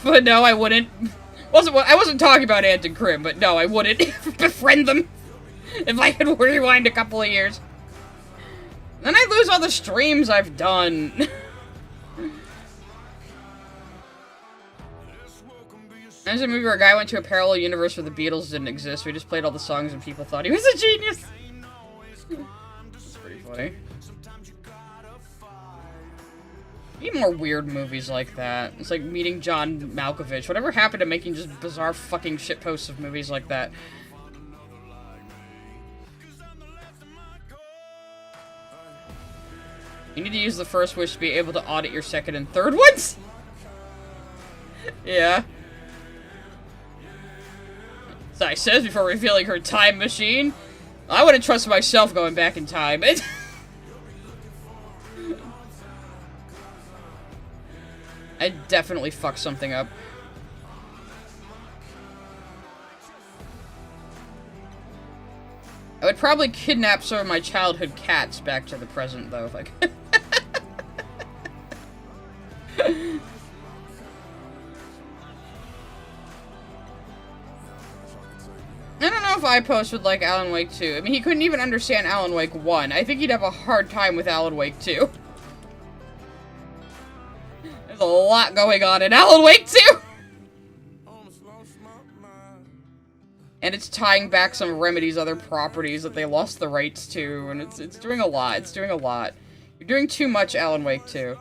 But no, I wouldn't. I wasn't talking about Ant and Crim, but no, I wouldn't befriend them if I could rewind a couple of years. Then I'd lose all the streams I've done. There's a movie where a guy went to a parallel universe where the Beatles didn't exist. We just played all the songs and people thought he was a genius. That's pretty funny. Need more weird movies like that. It's like Meeting John Malkovich. Whatever happened to making just bizarre fucking shitposts of movies like that? You need to use the first wish to be able to audit your second and third ones? Yeah. Sai says before revealing her time machine. I wouldn't trust myself going back in time. I'd definitely fuck something up. I would probably kidnap some of my childhood cats back to the present, though, if I could. I don't know if iPost would like Alan Wake 2. I mean, he couldn't even understand Alan Wake 1. I think he'd have a hard time with Alan Wake 2. There's a lot going on in Alan Wake 2! And it's tying back some of Remedy's other properties that they lost the rights to, and it's doing a lot. It's doing a lot. You're doing too much, Alan Wake 2.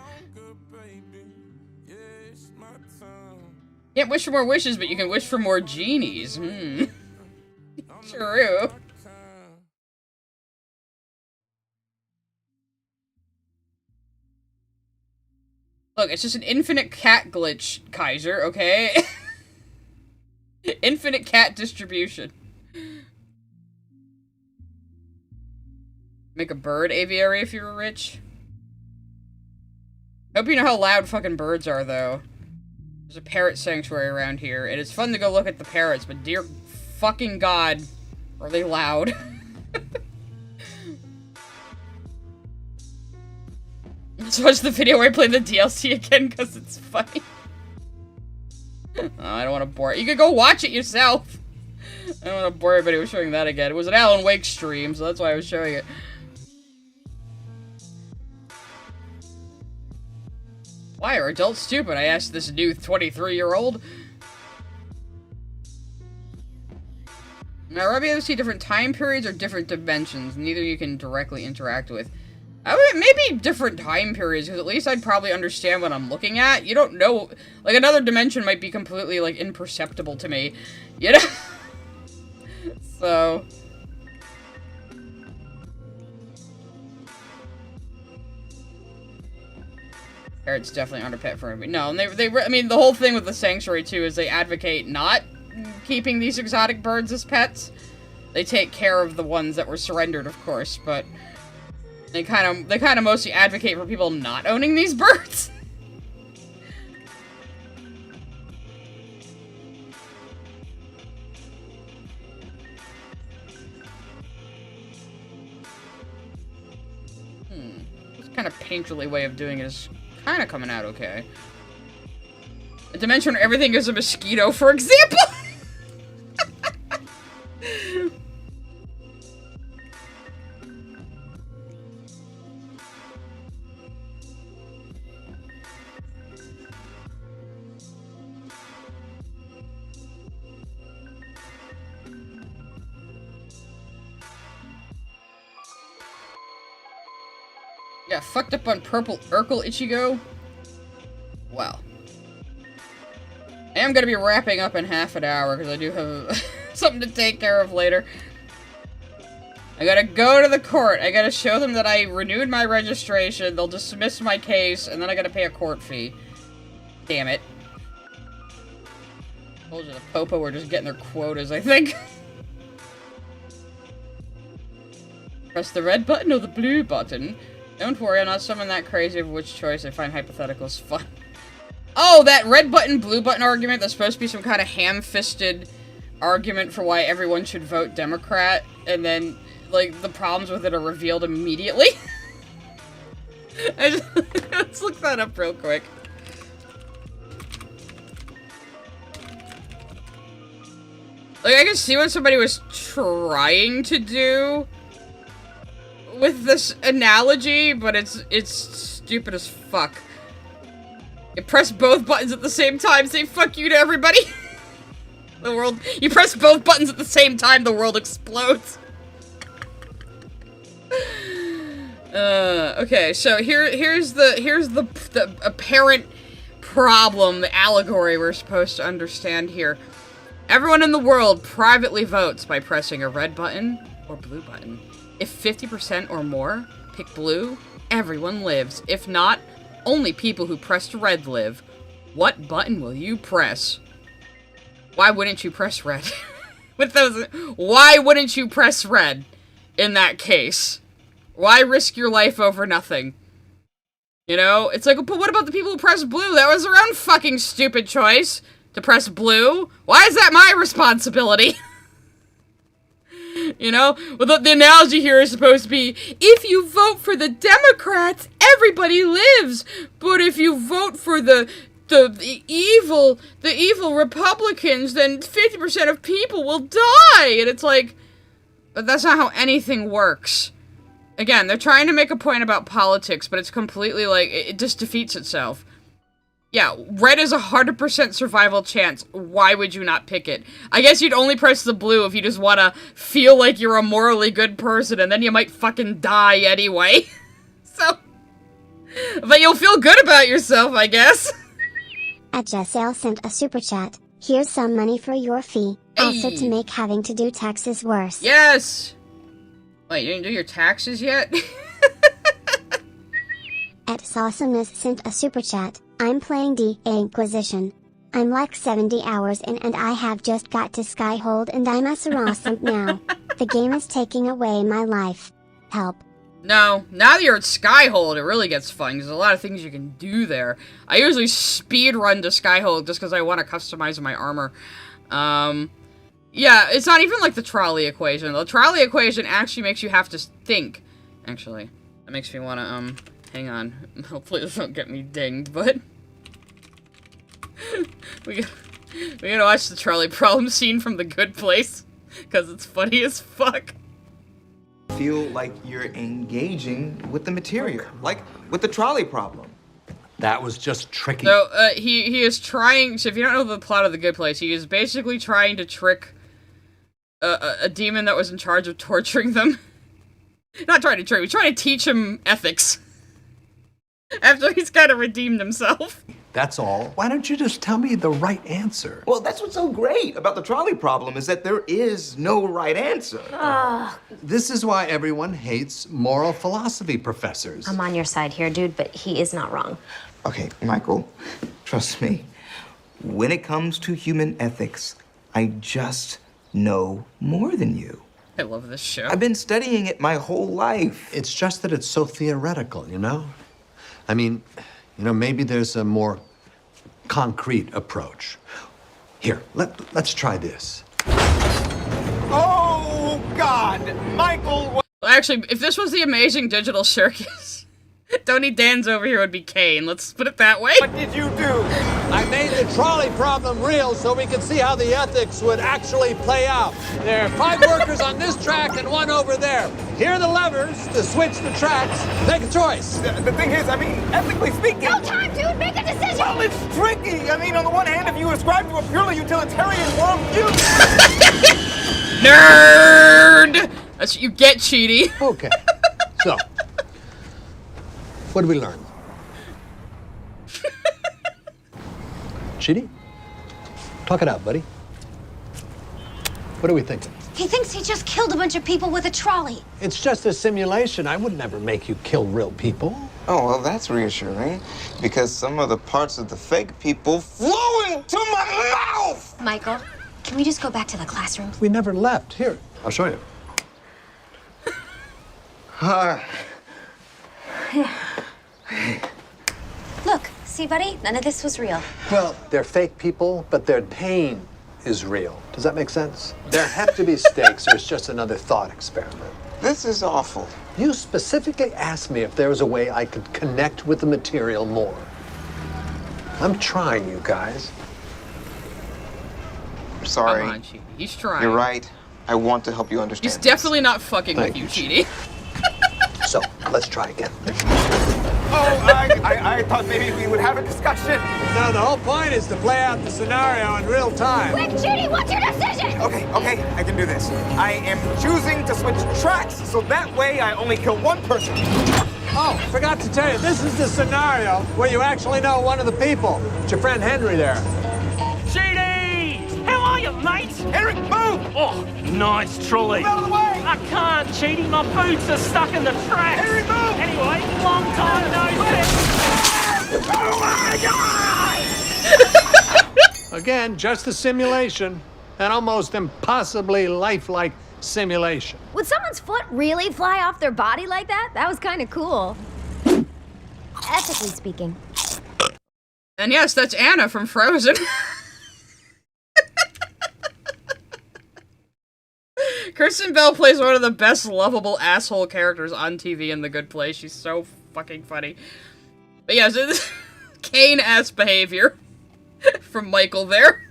Can't wish for more wishes, but you can wish for more genies. True. Look, it's just an infinite cat glitch, Kaiser, okay? Infinite cat distribution. Make a bird aviary if you were rich. Hope you know how loud fucking birds are, though. There's a parrot sanctuary around here, and it's fun to go look at the parrots, but dear fucking god, are they loud. Let's watch the video where I play the DLC again, because it's funny. Oh, I don't want to bore it. You could go watch it yourself. I don't want to bore everybody with showing that again. It was an Alan Wake stream, so that's why I was showing it. Why are adults stupid? I asked this new 23-year-old. Now, are we able to see different time periods or different dimensions? Neither you can directly interact with. Maybe different time periods, because at least I'd probably understand what I'm looking at. You don't know, like, another dimension might be completely, like, imperceptible to me, you know? So... Parrots definitely aren't a pet for me. No, and I mean, the whole thing with the Sanctuary, too, is they advocate not keeping these exotic birds as pets. They take care of the ones that were surrendered, of course, but... They kind of mostly advocate for people not owning these birds. This kind of painterly way of doing it is kind of coming out okay. A dimension where everything is a mosquito, for example. Yeah, fucked up on purple Urkel Ichigo. Well. I am gonna be wrapping up in half an hour, because I do have something to take care of later. I gotta go to the court. I gotta show them that I renewed my registration. They'll dismiss my case, and then I gotta pay a court fee. Damn it. Told you the Popo were just getting their quotas, I think. Press the red button or the blue button. Don't worry, I'm not someone that crazy of which choice. I find hypotheticals fun. Oh, that red button, blue button argument that's supposed to be some kind of ham-fisted argument for why everyone should vote Democrat, and then, like, the problems with it are revealed immediately. Let's look that up real quick. Like, I can see what somebody was trying to do with this analogy, but it's stupid as fuck. You press both buttons at the same time, say fuck you to everybody. The world, you press both buttons at the same time, the world explodes. Okay, so here's the apparent problem, the allegory we're supposed to understand here. Everyone in the world privately votes by pressing a red button or blue button. If 50% or more pick blue, everyone lives. If not, only people who pressed red live. What button will you press? Why wouldn't you press red? Why wouldn't you press red in that case? Why risk your life over nothing? You know, it's like, but what about the people who press blue? That was their own fucking stupid choice to press blue. Why is that my responsibility? You know, well, the analogy here is supposed to be, if you vote for the Democrats, everybody lives. But if you vote for the evil Republicans, then 50% of people will die. And it's like, but that's not how anything works. Again, they're trying to make a point about politics, but it's completely like, it just defeats itself. Yeah, red is 100% survival chance. Why would you not pick it? I guess you'd only press the blue if you just want to feel like you're a morally good person, and then you might fucking die anyway. So, but you'll feel good about yourself, I guess. Jessel sent a super chat. Here's some money for your fee. Hey. Also to make having to do taxes worse. Yes! Wait, you didn't do your taxes yet? Sawesomeness sent a super chat. I'm playing DA Inquisition. I'm like 70 hours in and I have just got to Skyhold and I'm awesome now. The game is taking away my life. Help. No, now that you're at Skyhold, it really gets fun. There's a lot of things you can do there. I usually speed run to Skyhold just because I want to customize my armor. Yeah, it's not even like the trolley equation. The trolley equation actually makes you have to think. Actually, that makes me want to, hang on. Hopefully this won't get me dinged, but... we gotta watch the trolley problem scene from The Good Place, because it's funny as fuck. Feel like you're engaging with the material, like with the trolley problem. That was just tricky. So, he is trying, so if you don't know the plot of The Good Place, he is basically trying to trick a demon that was in charge of torturing them. Not trying to trick him, he's trying to teach him ethics. After he's kind of redeemed himself. That's all. Why don't you just tell me the right answer? Well, that's what's so great about the trolley problem is that there is no right answer. This is why everyone hates moral philosophy professors. I'm on your side here, dude, but he is not wrong. Okay, Michael, trust me. When it comes to human ethics, I just know more than you. I love this show. I've been studying it my whole life. It's just that it's so theoretical, you know? I mean, you know, maybe there's a more concrete approach. Here, let's try this. Oh, God! Michael! Well, actually, if this was the Amazing Digital Circus, Tony Dan's over here would be Kane. Let's put it that way. What did you do? I made the trolley problem real so we could see how the ethics would actually play out. There are 5 workers on this track and 1 over there. Here are the levers to switch the tracks. Make a choice. The thing is, I mean, ethically speaking... No time, dude! Make a decision! Well, it's tricky. I mean, on the one hand, if you ascribe to a purely utilitarian worldview... Nerd! That's what you get, Cheaty. Okay, so, what did we learn? Chidi? Talk it out, buddy. What are we thinking? He thinks he just killed a bunch of people with a trolley. It's just a simulation. I would never make you kill real people. Oh, well, that's reassuring, because some of the parts of the fake people flew into my mouth! Michael, can we just go back to the classroom? We never left. Here, I'll show you. Look, see, buddy? None of this was real. Well, they're fake people, but their pain is real. Does that make sense? There have to be stakes, or it's just another thought experiment. This is awful. You specifically asked me if there was a way I could connect with the material more. I'm trying, you guys. I'm sorry. Come on, Cheaty. He's trying. You're right. I want to help you understand. He's definitely not fucking Thank with you, you, Cheaty. So, let's try again. I thought maybe we would have a discussion. No, the whole point is to play out the scenario in real time. Quick, Judy, what's your decision? Okay, I can do this. I am choosing to switch tracks, so that way I only kill one person. Oh, forgot to tell you, this is the scenario where you actually know one of the people. It's your friend Henry there. Judy! How are you, mate? Henry, move! Oh, nice trolley. Move out of the way! I can't, Cheaty. My boots are stuck in the tracks. Henry, move! Anyway, long time no see. Oh my God! Again, just a simulation. An almost impossibly lifelike simulation. Would someone's foot really fly off their body like that? That was kind of cool. Ethically speaking. And yes, that's Anna from Frozen. Kristen Bell plays one of the best lovable asshole characters on TV in The Good Place. She's so fucking funny. But yeah, so this Kane-ass behavior from Michael there.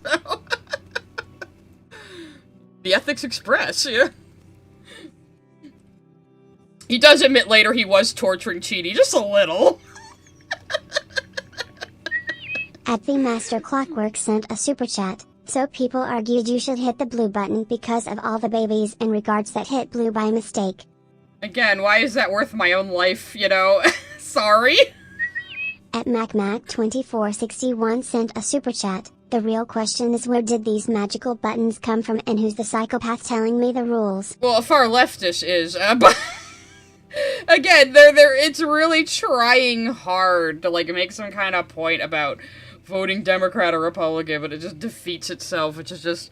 The Ethics Express, yeah. He does admit later he was torturing Cheaty, just a little. At the Master Clockwork sent a super chat, so people argued you should hit the blue button because of all the babies in regards that hit blue by mistake. Again, why is that worth my own life, you know? Sorry. At MacMac2461 sent a super chat, the real question is where did these magical buttons come from and who's the psychopath telling me the rules? Well, a far leftist is, but... Again, it's really trying hard to, like, make some kind of point about voting Democrat or Republican, but it just defeats itself, which is just...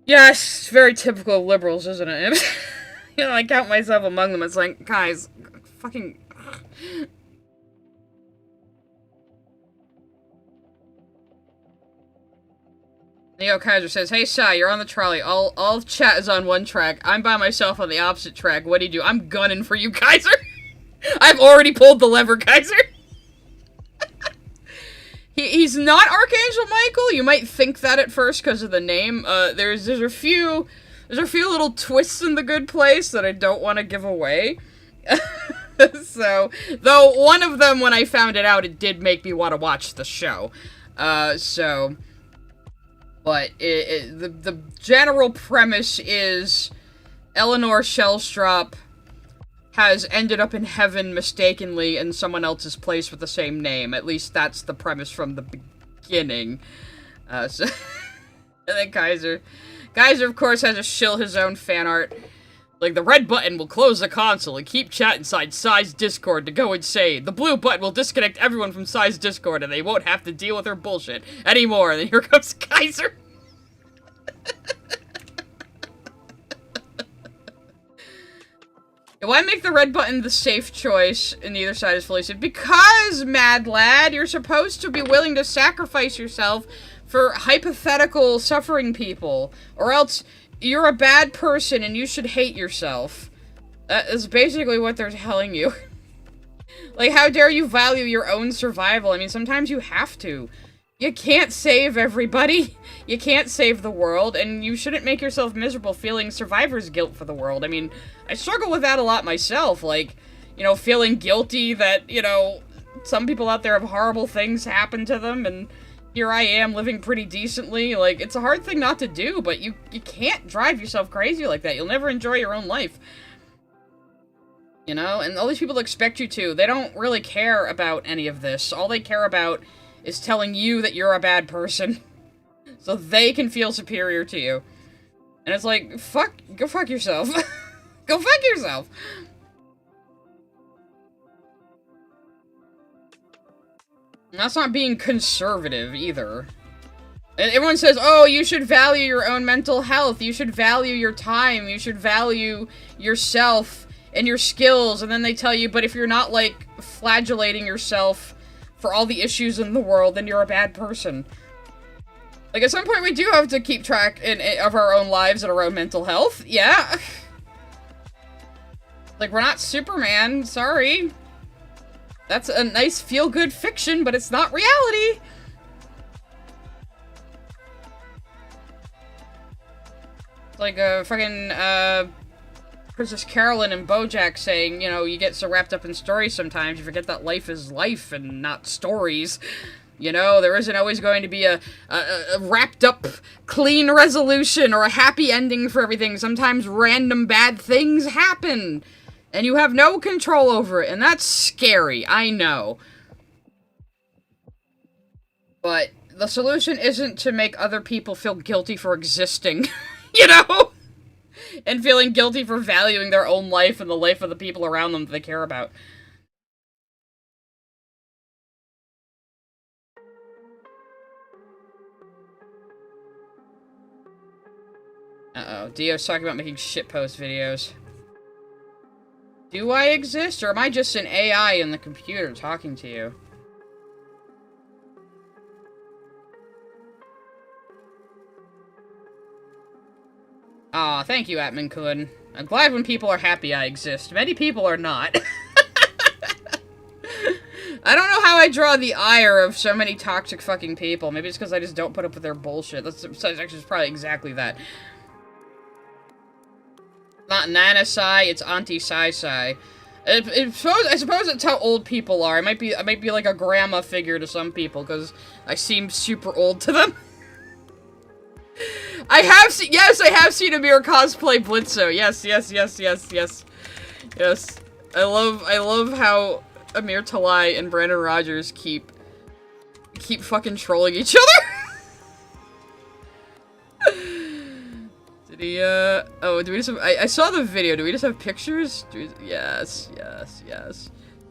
Yes, very typical of liberals, isn't it? You know, I count myself among them. It's like, guys, fucking... Neo Kaiser says, hey, Shy, you're on the trolley. All chat is on one track. I'm by myself on the opposite track. What do you do? I'm gunning for you, Kaiser. I've already pulled the lever, Kaiser. He's not Archangel Michael. You might think that at first because of the name. There's a few little twists in The Good Place that I don't want to give away. So, though one of them, when I found it out, it did make me want to watch the show. But the general premise is Eleanor Shellstrop has ended up in heaven mistakenly in someone else's place with the same name. At least that's the premise from the beginning. And then Kaiser, of course, has to shill his own fan art. Like, the red button will close the console and keep chat inside Psy's Discord to go insane. The blue button will disconnect everyone from Psy's Discord and they won't have to deal with her bullshit anymore. And then here comes Kaiser. Why make the red button the safe choice and neither side is fully safe? Because, mad lad, you're supposed to be willing to sacrifice yourself for hypothetical suffering people. Or else you're a bad person and you should hate yourself. That is basically what they're telling you. Like, how dare you value your own survival? I mean, sometimes you have to. You can't save everybody. You can't save the world, and you shouldn't make yourself miserable feeling survivor's guilt for the world. I mean, I struggle with that a lot myself, like, you know, feeling guilty that, you know, some people out there have horrible things happen to them, and here I am living pretty decently. Like, it's a hard thing not to do, but you can't drive yourself crazy like that. You'll never enjoy your own life. You know, and all these people expect you to. They don't really care about any of this. All they care about is telling you that you're a bad person. So they can feel superior to you. And it's like, go fuck yourself. Go fuck yourself. And that's not being conservative, either. And everyone says, oh, you should value your own mental health. You should value your time. You should value yourself and your skills. And then they tell you, but if you're not, like, flagellating yourself for all the issues in the world, then you're a bad person. Like, at some point we do have to keep track of our own lives and our own mental health. Yeah. Like, we're not Superman. Sorry. That's a nice feel-good fiction, but it's not reality. Like, fucking, Princess Carolyn and BoJack saying, you know, you get so wrapped up in stories sometimes, you forget that life is life and not stories. You know, there isn't always going to be a wrapped up, clean resolution or a happy ending for everything. Sometimes random bad things happen, and you have no control over it, and that's scary, I know. But the solution isn't to make other people feel guilty for existing, you know? And feeling guilty for valuing their own life and the life of the people around them that they care about. Uh-oh, Dio's talking about making shitpost videos. Do I exist, or am I just an AI in the computer talking to you? Aw, thank you, Atman-kun. I'm glad when people are happy I exist. Many people are not. I don't know how I draw the ire of so many toxic fucking people. Maybe it's because I just don't put up with their bullshit. That's actually probably exactly that. Not Nana Sai, it's Auntie Sai Sai. I suppose it's how old people are. I might be like a grandma figure to some people because I seem super old to them. I have seen Amir cosplay Blitzo. Yes. I love how Amir Talai and Brandon Rogers keep fucking trolling each other. Did he, oh, do we just have, I saw the video. Do we just have pictures? Yes.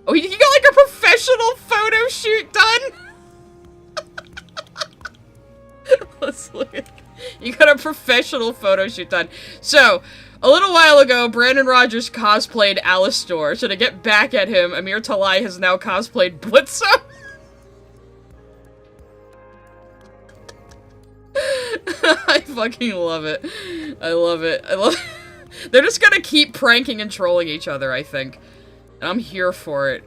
Oh, he got like a professional photo shoot done? Let's look at, you got a professional photo shoot done. So, a little while ago, Brandon Rogers cosplayed Alistor. So to get back at him, Amir Talai has now cosplayed Blitzo. I fucking love it. I love it. They're just gonna keep pranking and trolling each other, I think. And I'm here for it.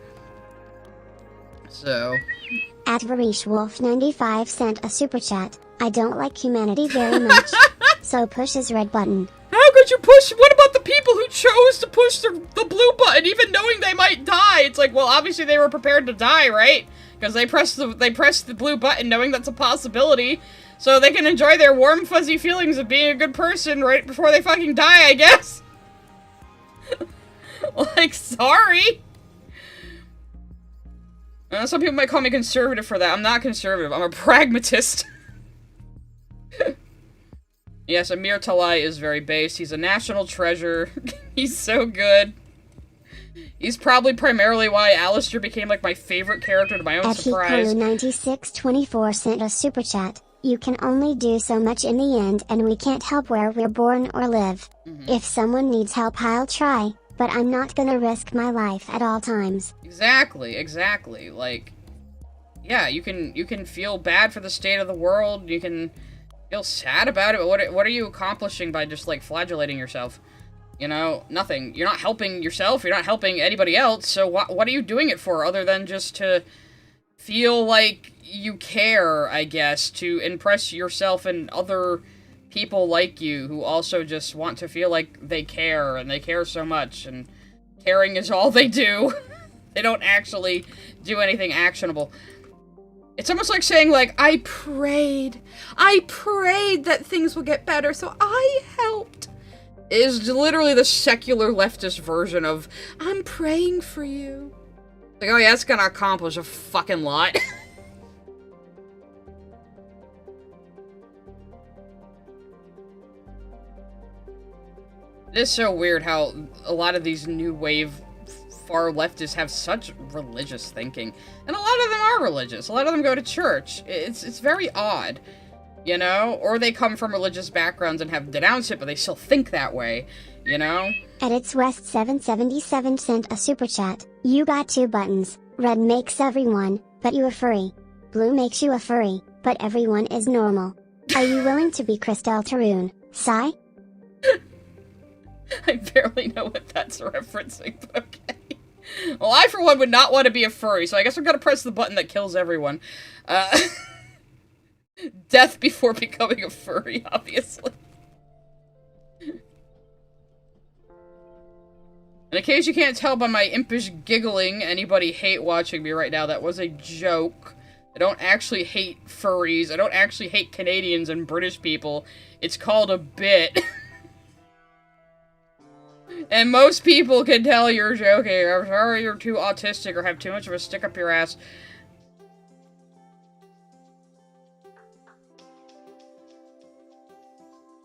So. At Varish Wolf 95 sent a super chat. I don't like humanity very much. So push his red button. How could you push? What about the people who chose to push the blue button, even knowing they might die? It's like, well, obviously they were prepared to die, right? Because they pressed the blue button knowing that's a possibility. So they can enjoy their warm, fuzzy feelings of being a good person right before they fucking die, I guess. Like, sorry. Some people might call me conservative for that. I'm not conservative. I'm a pragmatist. Yes, Amir Talai is very based. He's a national treasure. He's so good. He's probably primarily why Alistair became, like, my favorite character to my own surprise. Hikaru9624 sent a super chat. You can only do so much in the end, and we can't help where we're born or live. If someone needs help, I'll try, but I'm not gonna risk my life at all times. Exactly. Like, yeah, you can feel bad for the state of the world, you can feel sad about it, but what are you accomplishing by just, like, flagellating yourself? You know, nothing. You're not helping yourself, you're not helping anybody else, so what are you doing it for other than just to feel like you care, I guess, to impress yourself and other people like you who also just want to feel like they care, and they care so much, and caring is all they do. They don't actually do anything actionable. It's almost like saying, like, I prayed that things would get better, so I helped. It is literally the secular leftist version of, I'm praying for you. Like, oh yeah, it's gonna accomplish a fucking lot. It is so weird how a lot of these new wave far leftists have such religious thinking. And a lot of them are religious. A lot of them go to church. It's very odd, you know? Or they come from religious backgrounds and have denounced it, but they still think that way, you know? Edits West 777 sent a super chat. You got 2 buttons. Red makes everyone, but you a furry. Blue makes you a furry, but everyone is normal. Are you willing to be Crystal Taroon, Sai? I barely know what that's referencing, but okay. Well, I, for one, would not want to be a furry, so I guess I'm gonna press the button that kills everyone. Death before becoming a furry, obviously. In case you can't tell by my impish giggling, anybody hate watching me right now, that was a joke. I don't actually hate furries. I don't actually hate Canadians and British people. It's called a bit. And most people can tell you're joking. I'm sorry you're too autistic or have too much of a stick up your ass.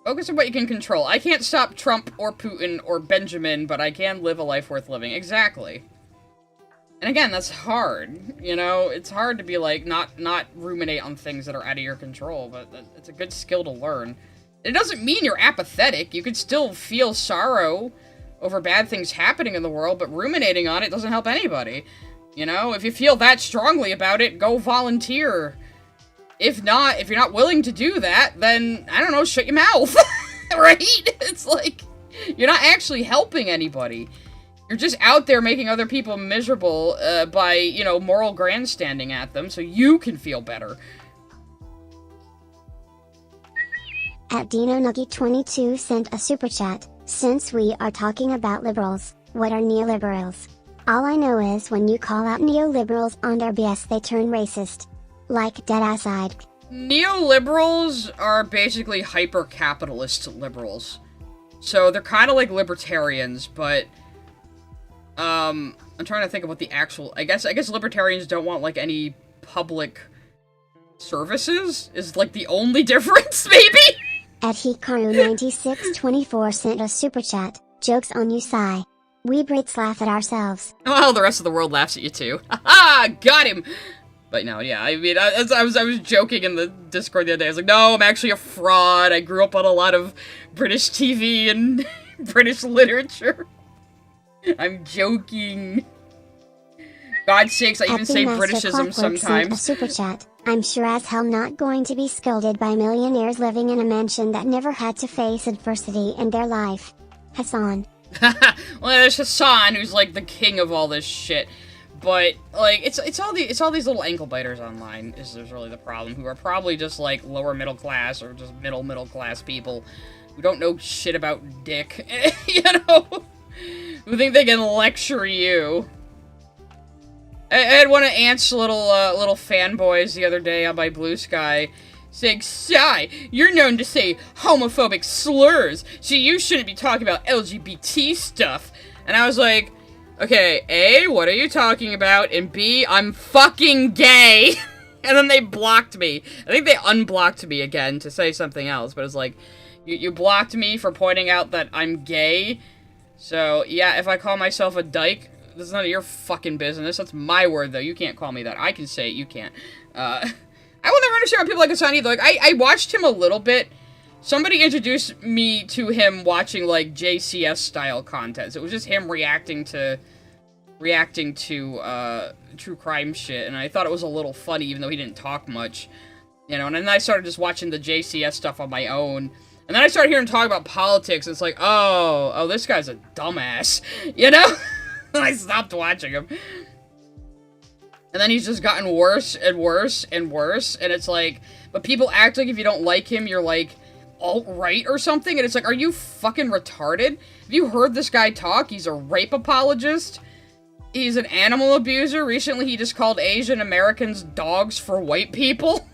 Focus on what you can control. I can't stop Trump or Putin or Benjamin, but I can live a life worth living. Exactly. And again, that's hard. You know, it's hard to be like, not ruminate on things that are out of your control, but it's a good skill to learn. It doesn't mean you're apathetic. You could still feel sorrow over bad things happening in the world, but ruminating on it doesn't help anybody. You know, if you feel that strongly about it, go volunteer. If not, if you're not willing to do that, then, I don't know, shut your mouth. Right? It's like, you're not actually helping anybody. You're just out there making other people miserable by, you know, moral grandstanding at them so you can feel better. At Dino Nuggy 22 sent a super chat. Since we are talking about liberals, what are neoliberals? All I know is when you call out neoliberals on their BS they turn racist. Like deadass-eyed. Neoliberals are basically hyper-capitalist liberals. So they're kind of like libertarians, but I'm trying to think of what the actual... I guess libertarians don't want, like, any public services, is, like, the only difference, maybe? At Hikaru9624 sent a super chat. Jokes on you, sigh. We Brits laugh at ourselves. Well, the rest of the world laughs at you, too. Ha-ha! Got him! But no, yeah, I mean, I was joking in the Discord the other day. I was like, no, I'm actually a fraud. I grew up on a lot of British TV and British literature. I'm joking. God's sakes, I even say Britishism sometimes. A super chat. I'm sure as hell not going to be scolded by millionaires living in a mansion that never had to face adversity in their life. Hassan. Well, there's Hassan, who's like the king of all this shit. But like, it's all these little ankle biters online is really the problem, who are probably just like lower middle class or just middle class people who don't know shit about dick, you know, who think they can lecture you. I had one of Ant's little fanboys the other day on my Blue Sky saying, "Sigh, you're known to say homophobic slurs, so you shouldn't be talking about LGBT stuff." And I was like, okay, A, what are you talking about? And B, I'm fucking gay. And then they blocked me. I think they unblocked me again to say something else, but it's like, you blocked me for pointing out that I'm gay. So, yeah, if I call myself a dyke, this is none of your fucking business. That's my word, though. You can't call me that. I can say it, you can't. I will never understand why people like Hassan either. Like, I watched him a little bit. Somebody introduced me to him watching, like, JCS-style content. So it was just him reacting to true crime shit, and I thought it was a little funny, even though he didn't talk much. You know, and then I started just watching the JCS stuff on my own. And then I started hearing him talk about politics, and it's like, oh, this guy's a dumbass. You know? And I stopped watching him. And then he's just gotten worse and worse and worse, and it's like, but people act like if you don't like him, you're like alt-right or something, and it's like, are you fucking retarded? Have you heard this guy talk? He's a rape apologist. He's an animal abuser. Recently, he just called Asian Americans dogs for white people.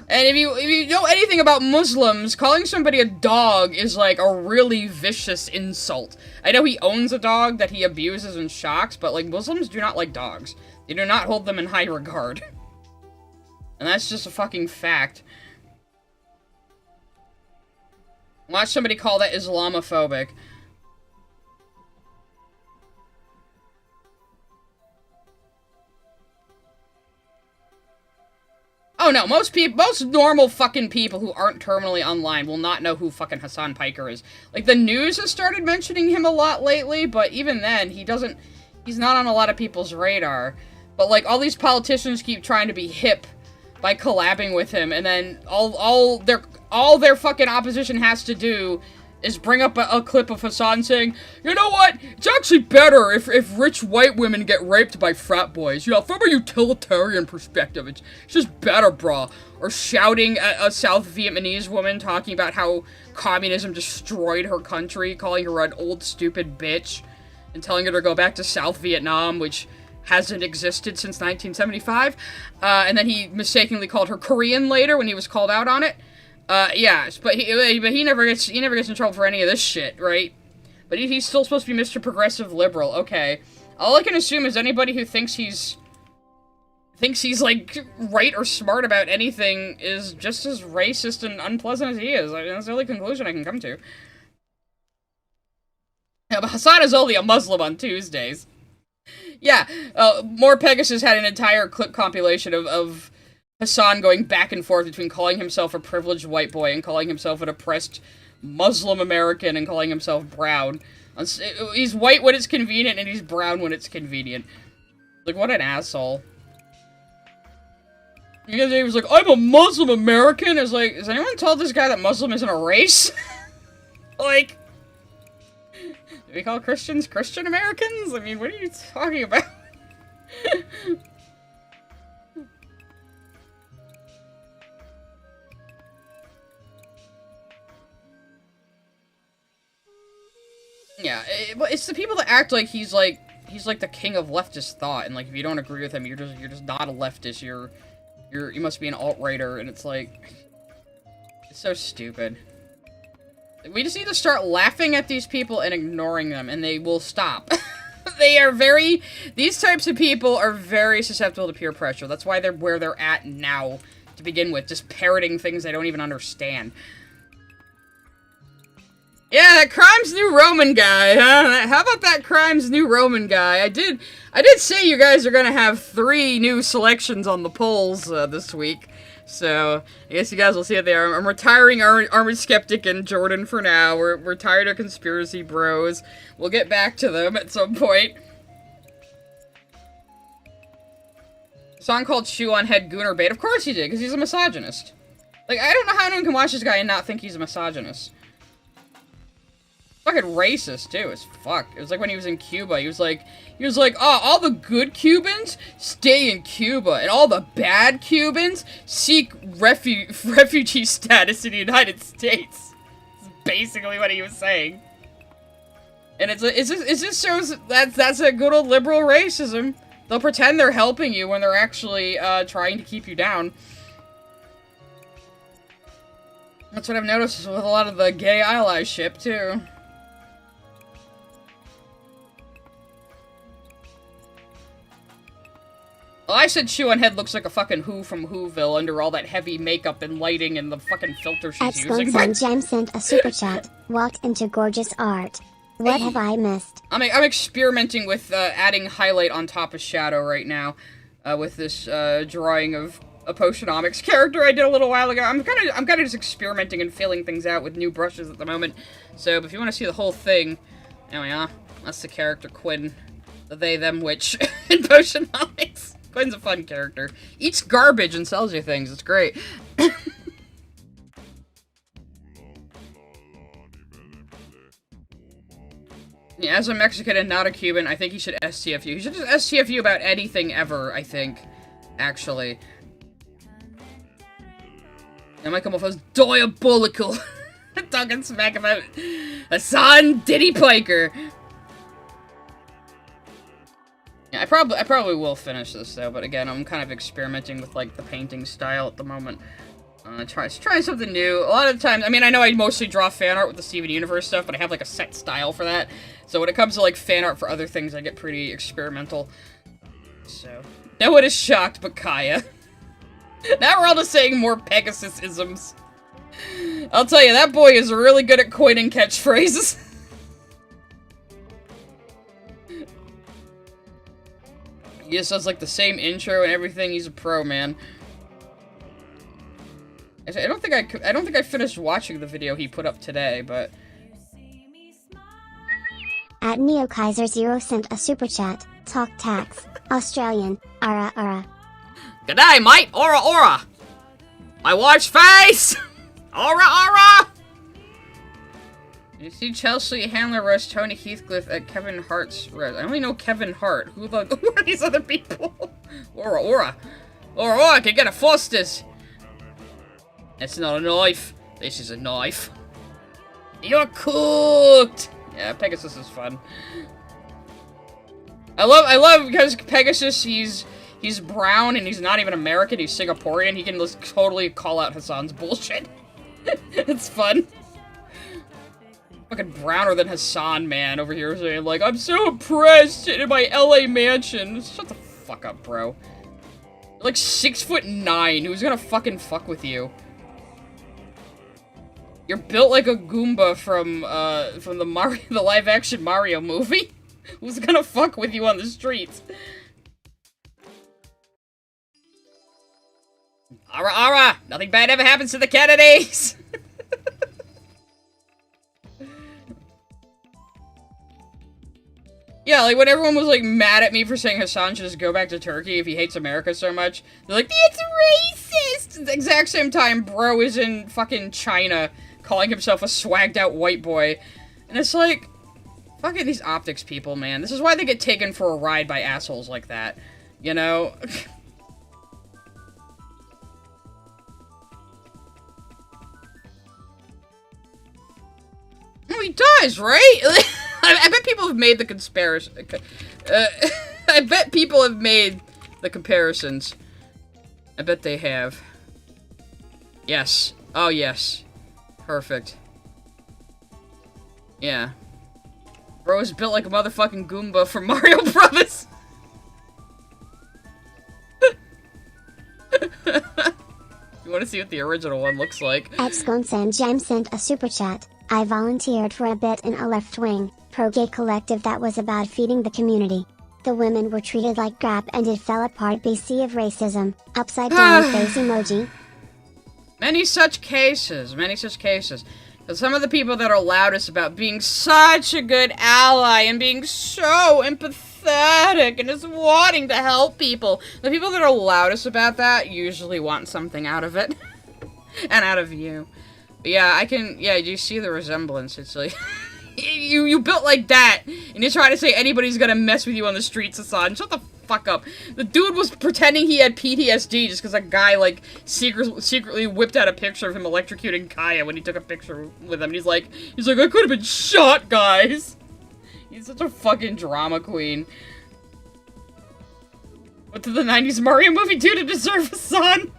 And if you know anything about Muslims, calling somebody a dog is like a really vicious insult. I know he owns a dog that he abuses and shocks, but like Muslims do not like dogs. They do not hold them in high regard. And that's just a fucking fact. Watch somebody call that Islamophobic. Oh no, most normal fucking people who aren't terminally online will not know who fucking Hassan Piker is. Like, the news has started mentioning him a lot lately, but even then, he's not on a lot of people's radar. But, like, all these politicians keep trying to be hip by collabing with him, and then all their fucking opposition has to do is bring up a clip of Hassan saying, you know what, it's actually better if rich white women get raped by frat boys. You know, from a utilitarian perspective, it's just better, brah. Or shouting at a South Vietnamese woman talking about how communism destroyed her country, calling her an old stupid bitch, and telling her to go back to South Vietnam, which hasn't existed since 1975. And then he mistakenly called her Korean later when he was called out on it. Yeah, but he never gets in trouble for any of this shit, right? But he's still supposed to be Mr. Progressive Liberal. Okay. All I can assume is anybody who thinks he's like right or smart about anything is just as racist and unpleasant as he is. I mean, that's the only conclusion I can come to. Yeah, but Hassan is only a Muslim on Tuesdays. Yeah, More Pegasus had an entire clip compilation of Hassan going back and forth between calling himself a privileged white boy and calling himself an oppressed Muslim American and calling himself brown. He's white when it's convenient and he's brown when it's convenient. Like, what an asshole. Because he was like, I'm a Muslim American. It's like, has anyone told this guy that Muslim isn't a race? Like, do we call Christians Christian Americans? I mean, what are you talking about? Yeah, it's the people that act like he's like the king of leftist thought, and like if you don't agree with him, you're just not a leftist. You must be an alt-righter, and it's like, it's so stupid. We just need to start laughing at these people and ignoring them, and they will stop. These types of people are very susceptible to peer pressure. That's why they're where they're at now, to begin with, just parroting things they don't even understand. Yeah, that Crimes New Roman guy, huh? How about that Crimes New Roman guy? I did say you guys are gonna have 3 new selections on the polls this week. So, I guess you guys will see it there. I'm retiring Armored Skeptic and Jordan for now. We're tired of conspiracy bros. We'll get back to them at some point. Song called Shoe on Head Gooner Bait. Of course he did, because he's a misogynist. Like, I don't know how anyone can watch this guy and not think he's a misogynist. Fucking racist, too, as fuck. It was like when he was in Cuba, he was like, oh, all the good Cubans stay in Cuba, and all the bad Cubans seek refugee status in the United States. That's basically what he was saying. And it just shows that's a good old liberal racism. They'll pretend they're helping you when they're actually, trying to keep you down. That's what I've noticed with a lot of the gay allyship, too. Well, I said Shoe on Head looks like a fucking Who from Whoville under all that heavy makeup and lighting and the fucking filter she's using. Jam sent a super chat. Walked into gorgeous art. What have I missed? I'm experimenting with adding highlight on top of shadow right now with this drawing of a Potionomics character I did a little while ago. I'm kind of just experimenting and filling things out with new brushes at the moment. So, if you want to see the whole thing, there we are. That's the character Quinn, the they them witch in Potionomics. Quinn's a fun character. Eats garbage and sells you things. It's great. Yeah, as a Mexican and not a Cuban, I think he should STFU. He should just STFU about anything ever, I think. Actually. That might come off as diabolical. Talking smack about Hassan Diddy Piker. Yeah, I probably will finish this though, but again, I'm kind of experimenting with like the painting style at the moment. Trying something new. A lot of the times, I mean, I know I mostly draw fan art with the Steven Universe stuff, but I have like a set style for that. So when it comes to like fan art for other things, I get pretty experimental. So no one is shocked but Kaya. Now we're all just saying more Pegasus-isms. I'll tell you, that boy is really good at coining catchphrases. He just does like the same intro and everything. He's a pro, man. I don't think I finished watching the video he put up today, but At NeoKaiser0 sent a super chat. Talk tax. Australian. Ara ara. G'day, mate. Ora ora. My wife's face. Ora ora. You see Chelsea Handler roast Tony Heathcliff at Kevin Hart's roast. I only know Kevin Hart. Who are these other people? Aura, I can get a Foster's. It's not a knife. This is a knife. You're cooked. Yeah, Pegasus is fun. I love because Pegasus, he's brown and he's not even American, he's Singaporean. He can just totally call out Hassan's bullshit. It's fun. Fucking browner than Hassan, man, over here saying, like, I'm so oppressed in my LA mansion. Shut the fuck up, bro. You're like 6'9". Who's gonna fucking fuck with you? You're built like a Goomba from the live-action Mario movie. Who's gonna fuck with you on the streets? Ara! Nothing bad ever happens to the Kennedys! Yeah, like, when everyone was, like, mad at me for saying Hassan should just go back to Turkey if he hates America so much, they're like, it's racist! At the exact same time, bro is in fucking China, calling himself a swagged-out white boy. And it's like, fucking these optics people, man. This is why they get taken for a ride by assholes like that. You know? Oh, he does, right? I bet people have made the conspiracy. I bet people have made the comparisons. I bet they have. Yes. Oh, yes. Perfect. Yeah. Bro is built like a motherfucking Goomba from Mario Brothers. You want to see what the original one looks like? Jam sent a super chat. I volunteered for a bit in a left-wing, pro-gay collective that was about feeding the community. The women were treated like crap and it fell apart. BC of racism. Upside down face emoji. Many such cases. But some of the people that are loudest about being such a good ally and being so empathetic and just wanting to help people, the people that are loudest about that usually want something out of it. And out of you. But yeah, you see the resemblance. It's like, you built like that, and you're trying to say anybody's gonna mess with you on the streets, Hassan. Shut the fuck up. The dude was pretending he had PTSD just because a guy, like, secretly whipped out a picture of him electrocuting Kaya when he took a picture with him. And he's like, I could have been shot, guys. He's such a fucking drama queen. What did the 90s Mario movie do to deserve Hassan?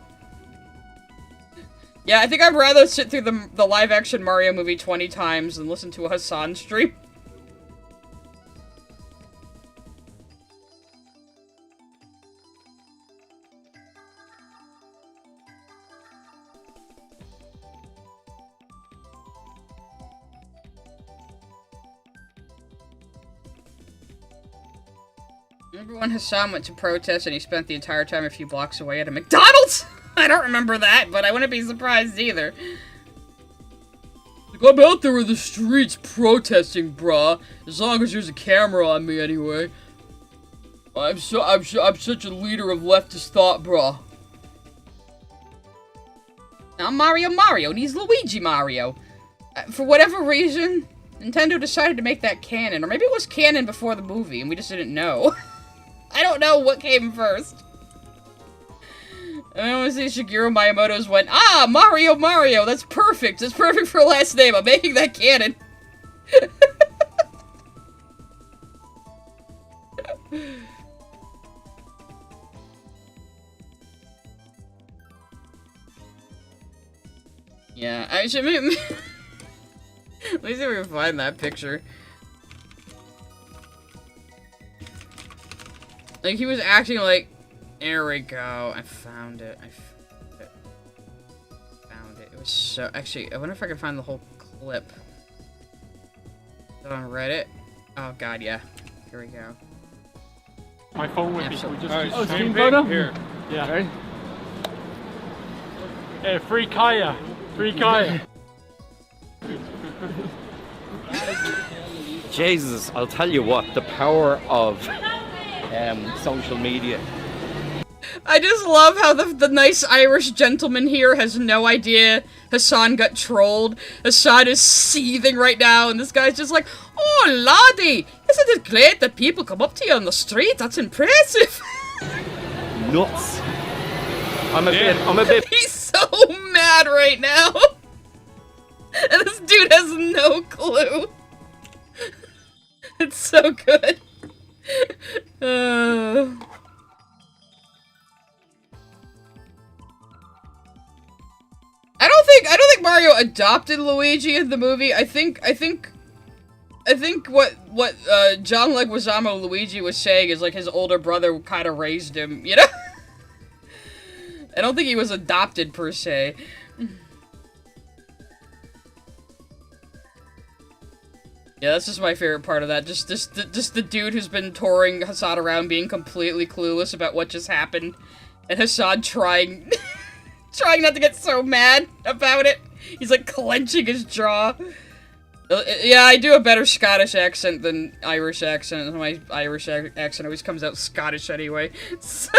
Yeah, I think I'd rather sit through the live-action Mario movie 20 times than listen to a Hassan stream. Remember when Hassan went to protest and he spent the entire time a few blocks away at a McDonald's? I don't remember that, but I wouldn't be surprised either. Like, I'm out there in the streets protesting, brah. As long as there's a camera on me, anyway. I'm such a leader of leftist thought, brah. Now Mario needs Luigi Mario. For whatever reason, Nintendo decided to make that canon. Or maybe it was canon before the movie, and we just didn't know. I don't know what came first. I want to see Shigeru Miyamoto's went, Mario, that's perfect. That's perfect for a last name. I'm making that canon. Yeah, I should let me see if we can find that picture. Like, he was acting like, there we go, I found it, it was so, actually, I wonder if I can find the whole clip. Is it on Reddit? Oh god, yeah, here we go. My phone would be, so we just use team photo? Here. Yeah. Right. Hey, free Kaya. Jesus, I'll tell you what, the power of social media. I just love how the nice Irish gentleman here has no idea Hassan got trolled. Hassan is seething right now, and this guy's just like, oh, laddie, isn't it great that people come up to you on the street? That's impressive. Nuts. I'm a bit. He's so mad right now. And this dude has no clue. It's so good. I don't think Mario adopted Luigi in the movie. I think what John Leguizamo Luigi was saying is like his older brother kind of raised him, you know? I don't think he was adopted per se. Yeah, that's just my favorite part of that. Just the dude who's been touring Hassan around being completely clueless about what just happened. And Hassan trying not to get so mad about it. He's like clenching his jaw. Yeah, I do a better Scottish accent than Irish accent. My Irish accent always comes out Scottish anyway. So...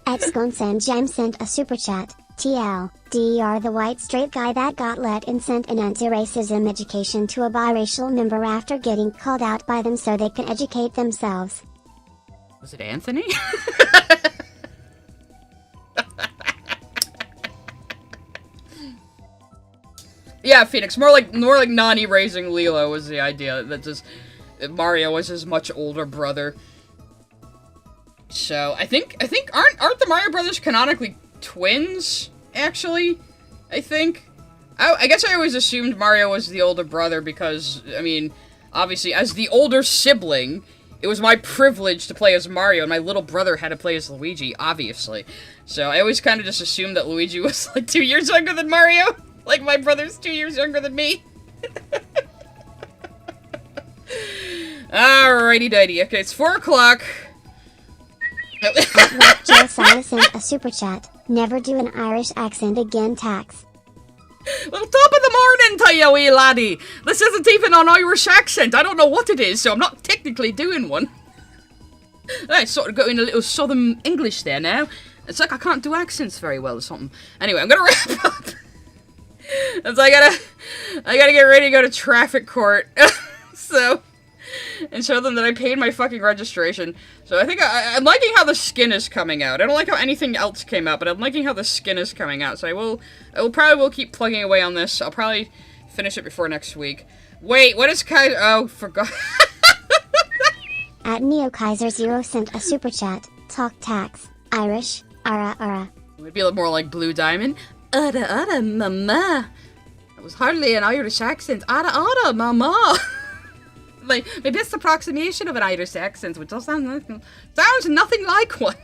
Xgonsan James sent a super chat. TL, DER the white straight guy that got let in sent an anti-racism education to a biracial member after getting called out by them so they can educate themselves. Was it Anthony? Yeah, Phoenix. More like Nani raising Lilo was the idea. That just Mario was his much older brother. So I think aren't the Mario brothers canonically twins? Actually, I think. I guess I always assumed Mario was the older brother because I mean, obviously as the older sibling, it was my privilege to play as Mario, and my little brother had to play as Luigi, obviously. So I always kind of just assumed that Luigi was like 2 years younger than Mario. Like, my brother's 2 years younger than me. Alrighty-dighty. Okay, it's 4 o'clock. Joe Silas sent a super chat. Never do an Irish accent again, tax. Well, top of the morning to you, wee laddie. This isn't even an Irish accent. I don't know what it is, so I'm not technically doing one. I sort of got in a little southern English there now. It's like I can't do accents very well or something. Anyway, I'm gonna wrap up. So I gotta get ready to go to traffic court. So, and show them that I paid my fucking registration. So I think I'm liking how the skin is coming out. I don't like how anything else came out, but I'm liking how the skin is coming out. So I will probably keep plugging away on this. I'll probably finish it before next week. Wait, what is Kaiser? Oh, forgot. At NeoKaiser0 sent a super chat. Talk tax. Irish. Ara. It would be a little more like Blue Diamond. Ara, mama. That was hardly an Irish accent. Ara, mama. Like, my best approximation of an Irish accent, which sounds nothing like one.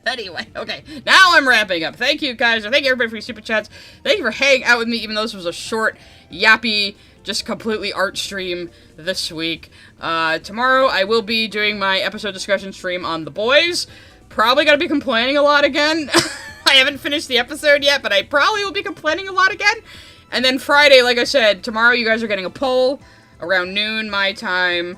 Anyway, okay. Now I'm wrapping up. Thank you, Kaiser. Thank you, everybody, for your super chats. Thank you for hanging out with me, even though this was a short, yappy, just completely art stream this week. Tomorrow, I will be doing my episode discussion stream on The Boys. Probably gonna be complaining a lot again. I haven't finished the episode yet, but I probably will be complaining a lot again. And then Friday, like I said, tomorrow you guys are getting a poll around noon my time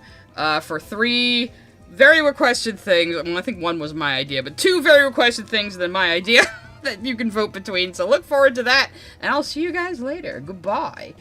for 3 very requested things. Well, I think 1 was my idea, but 2 very requested things than my idea that you can vote between. So look forward to that, and I'll see you guys later. Goodbye.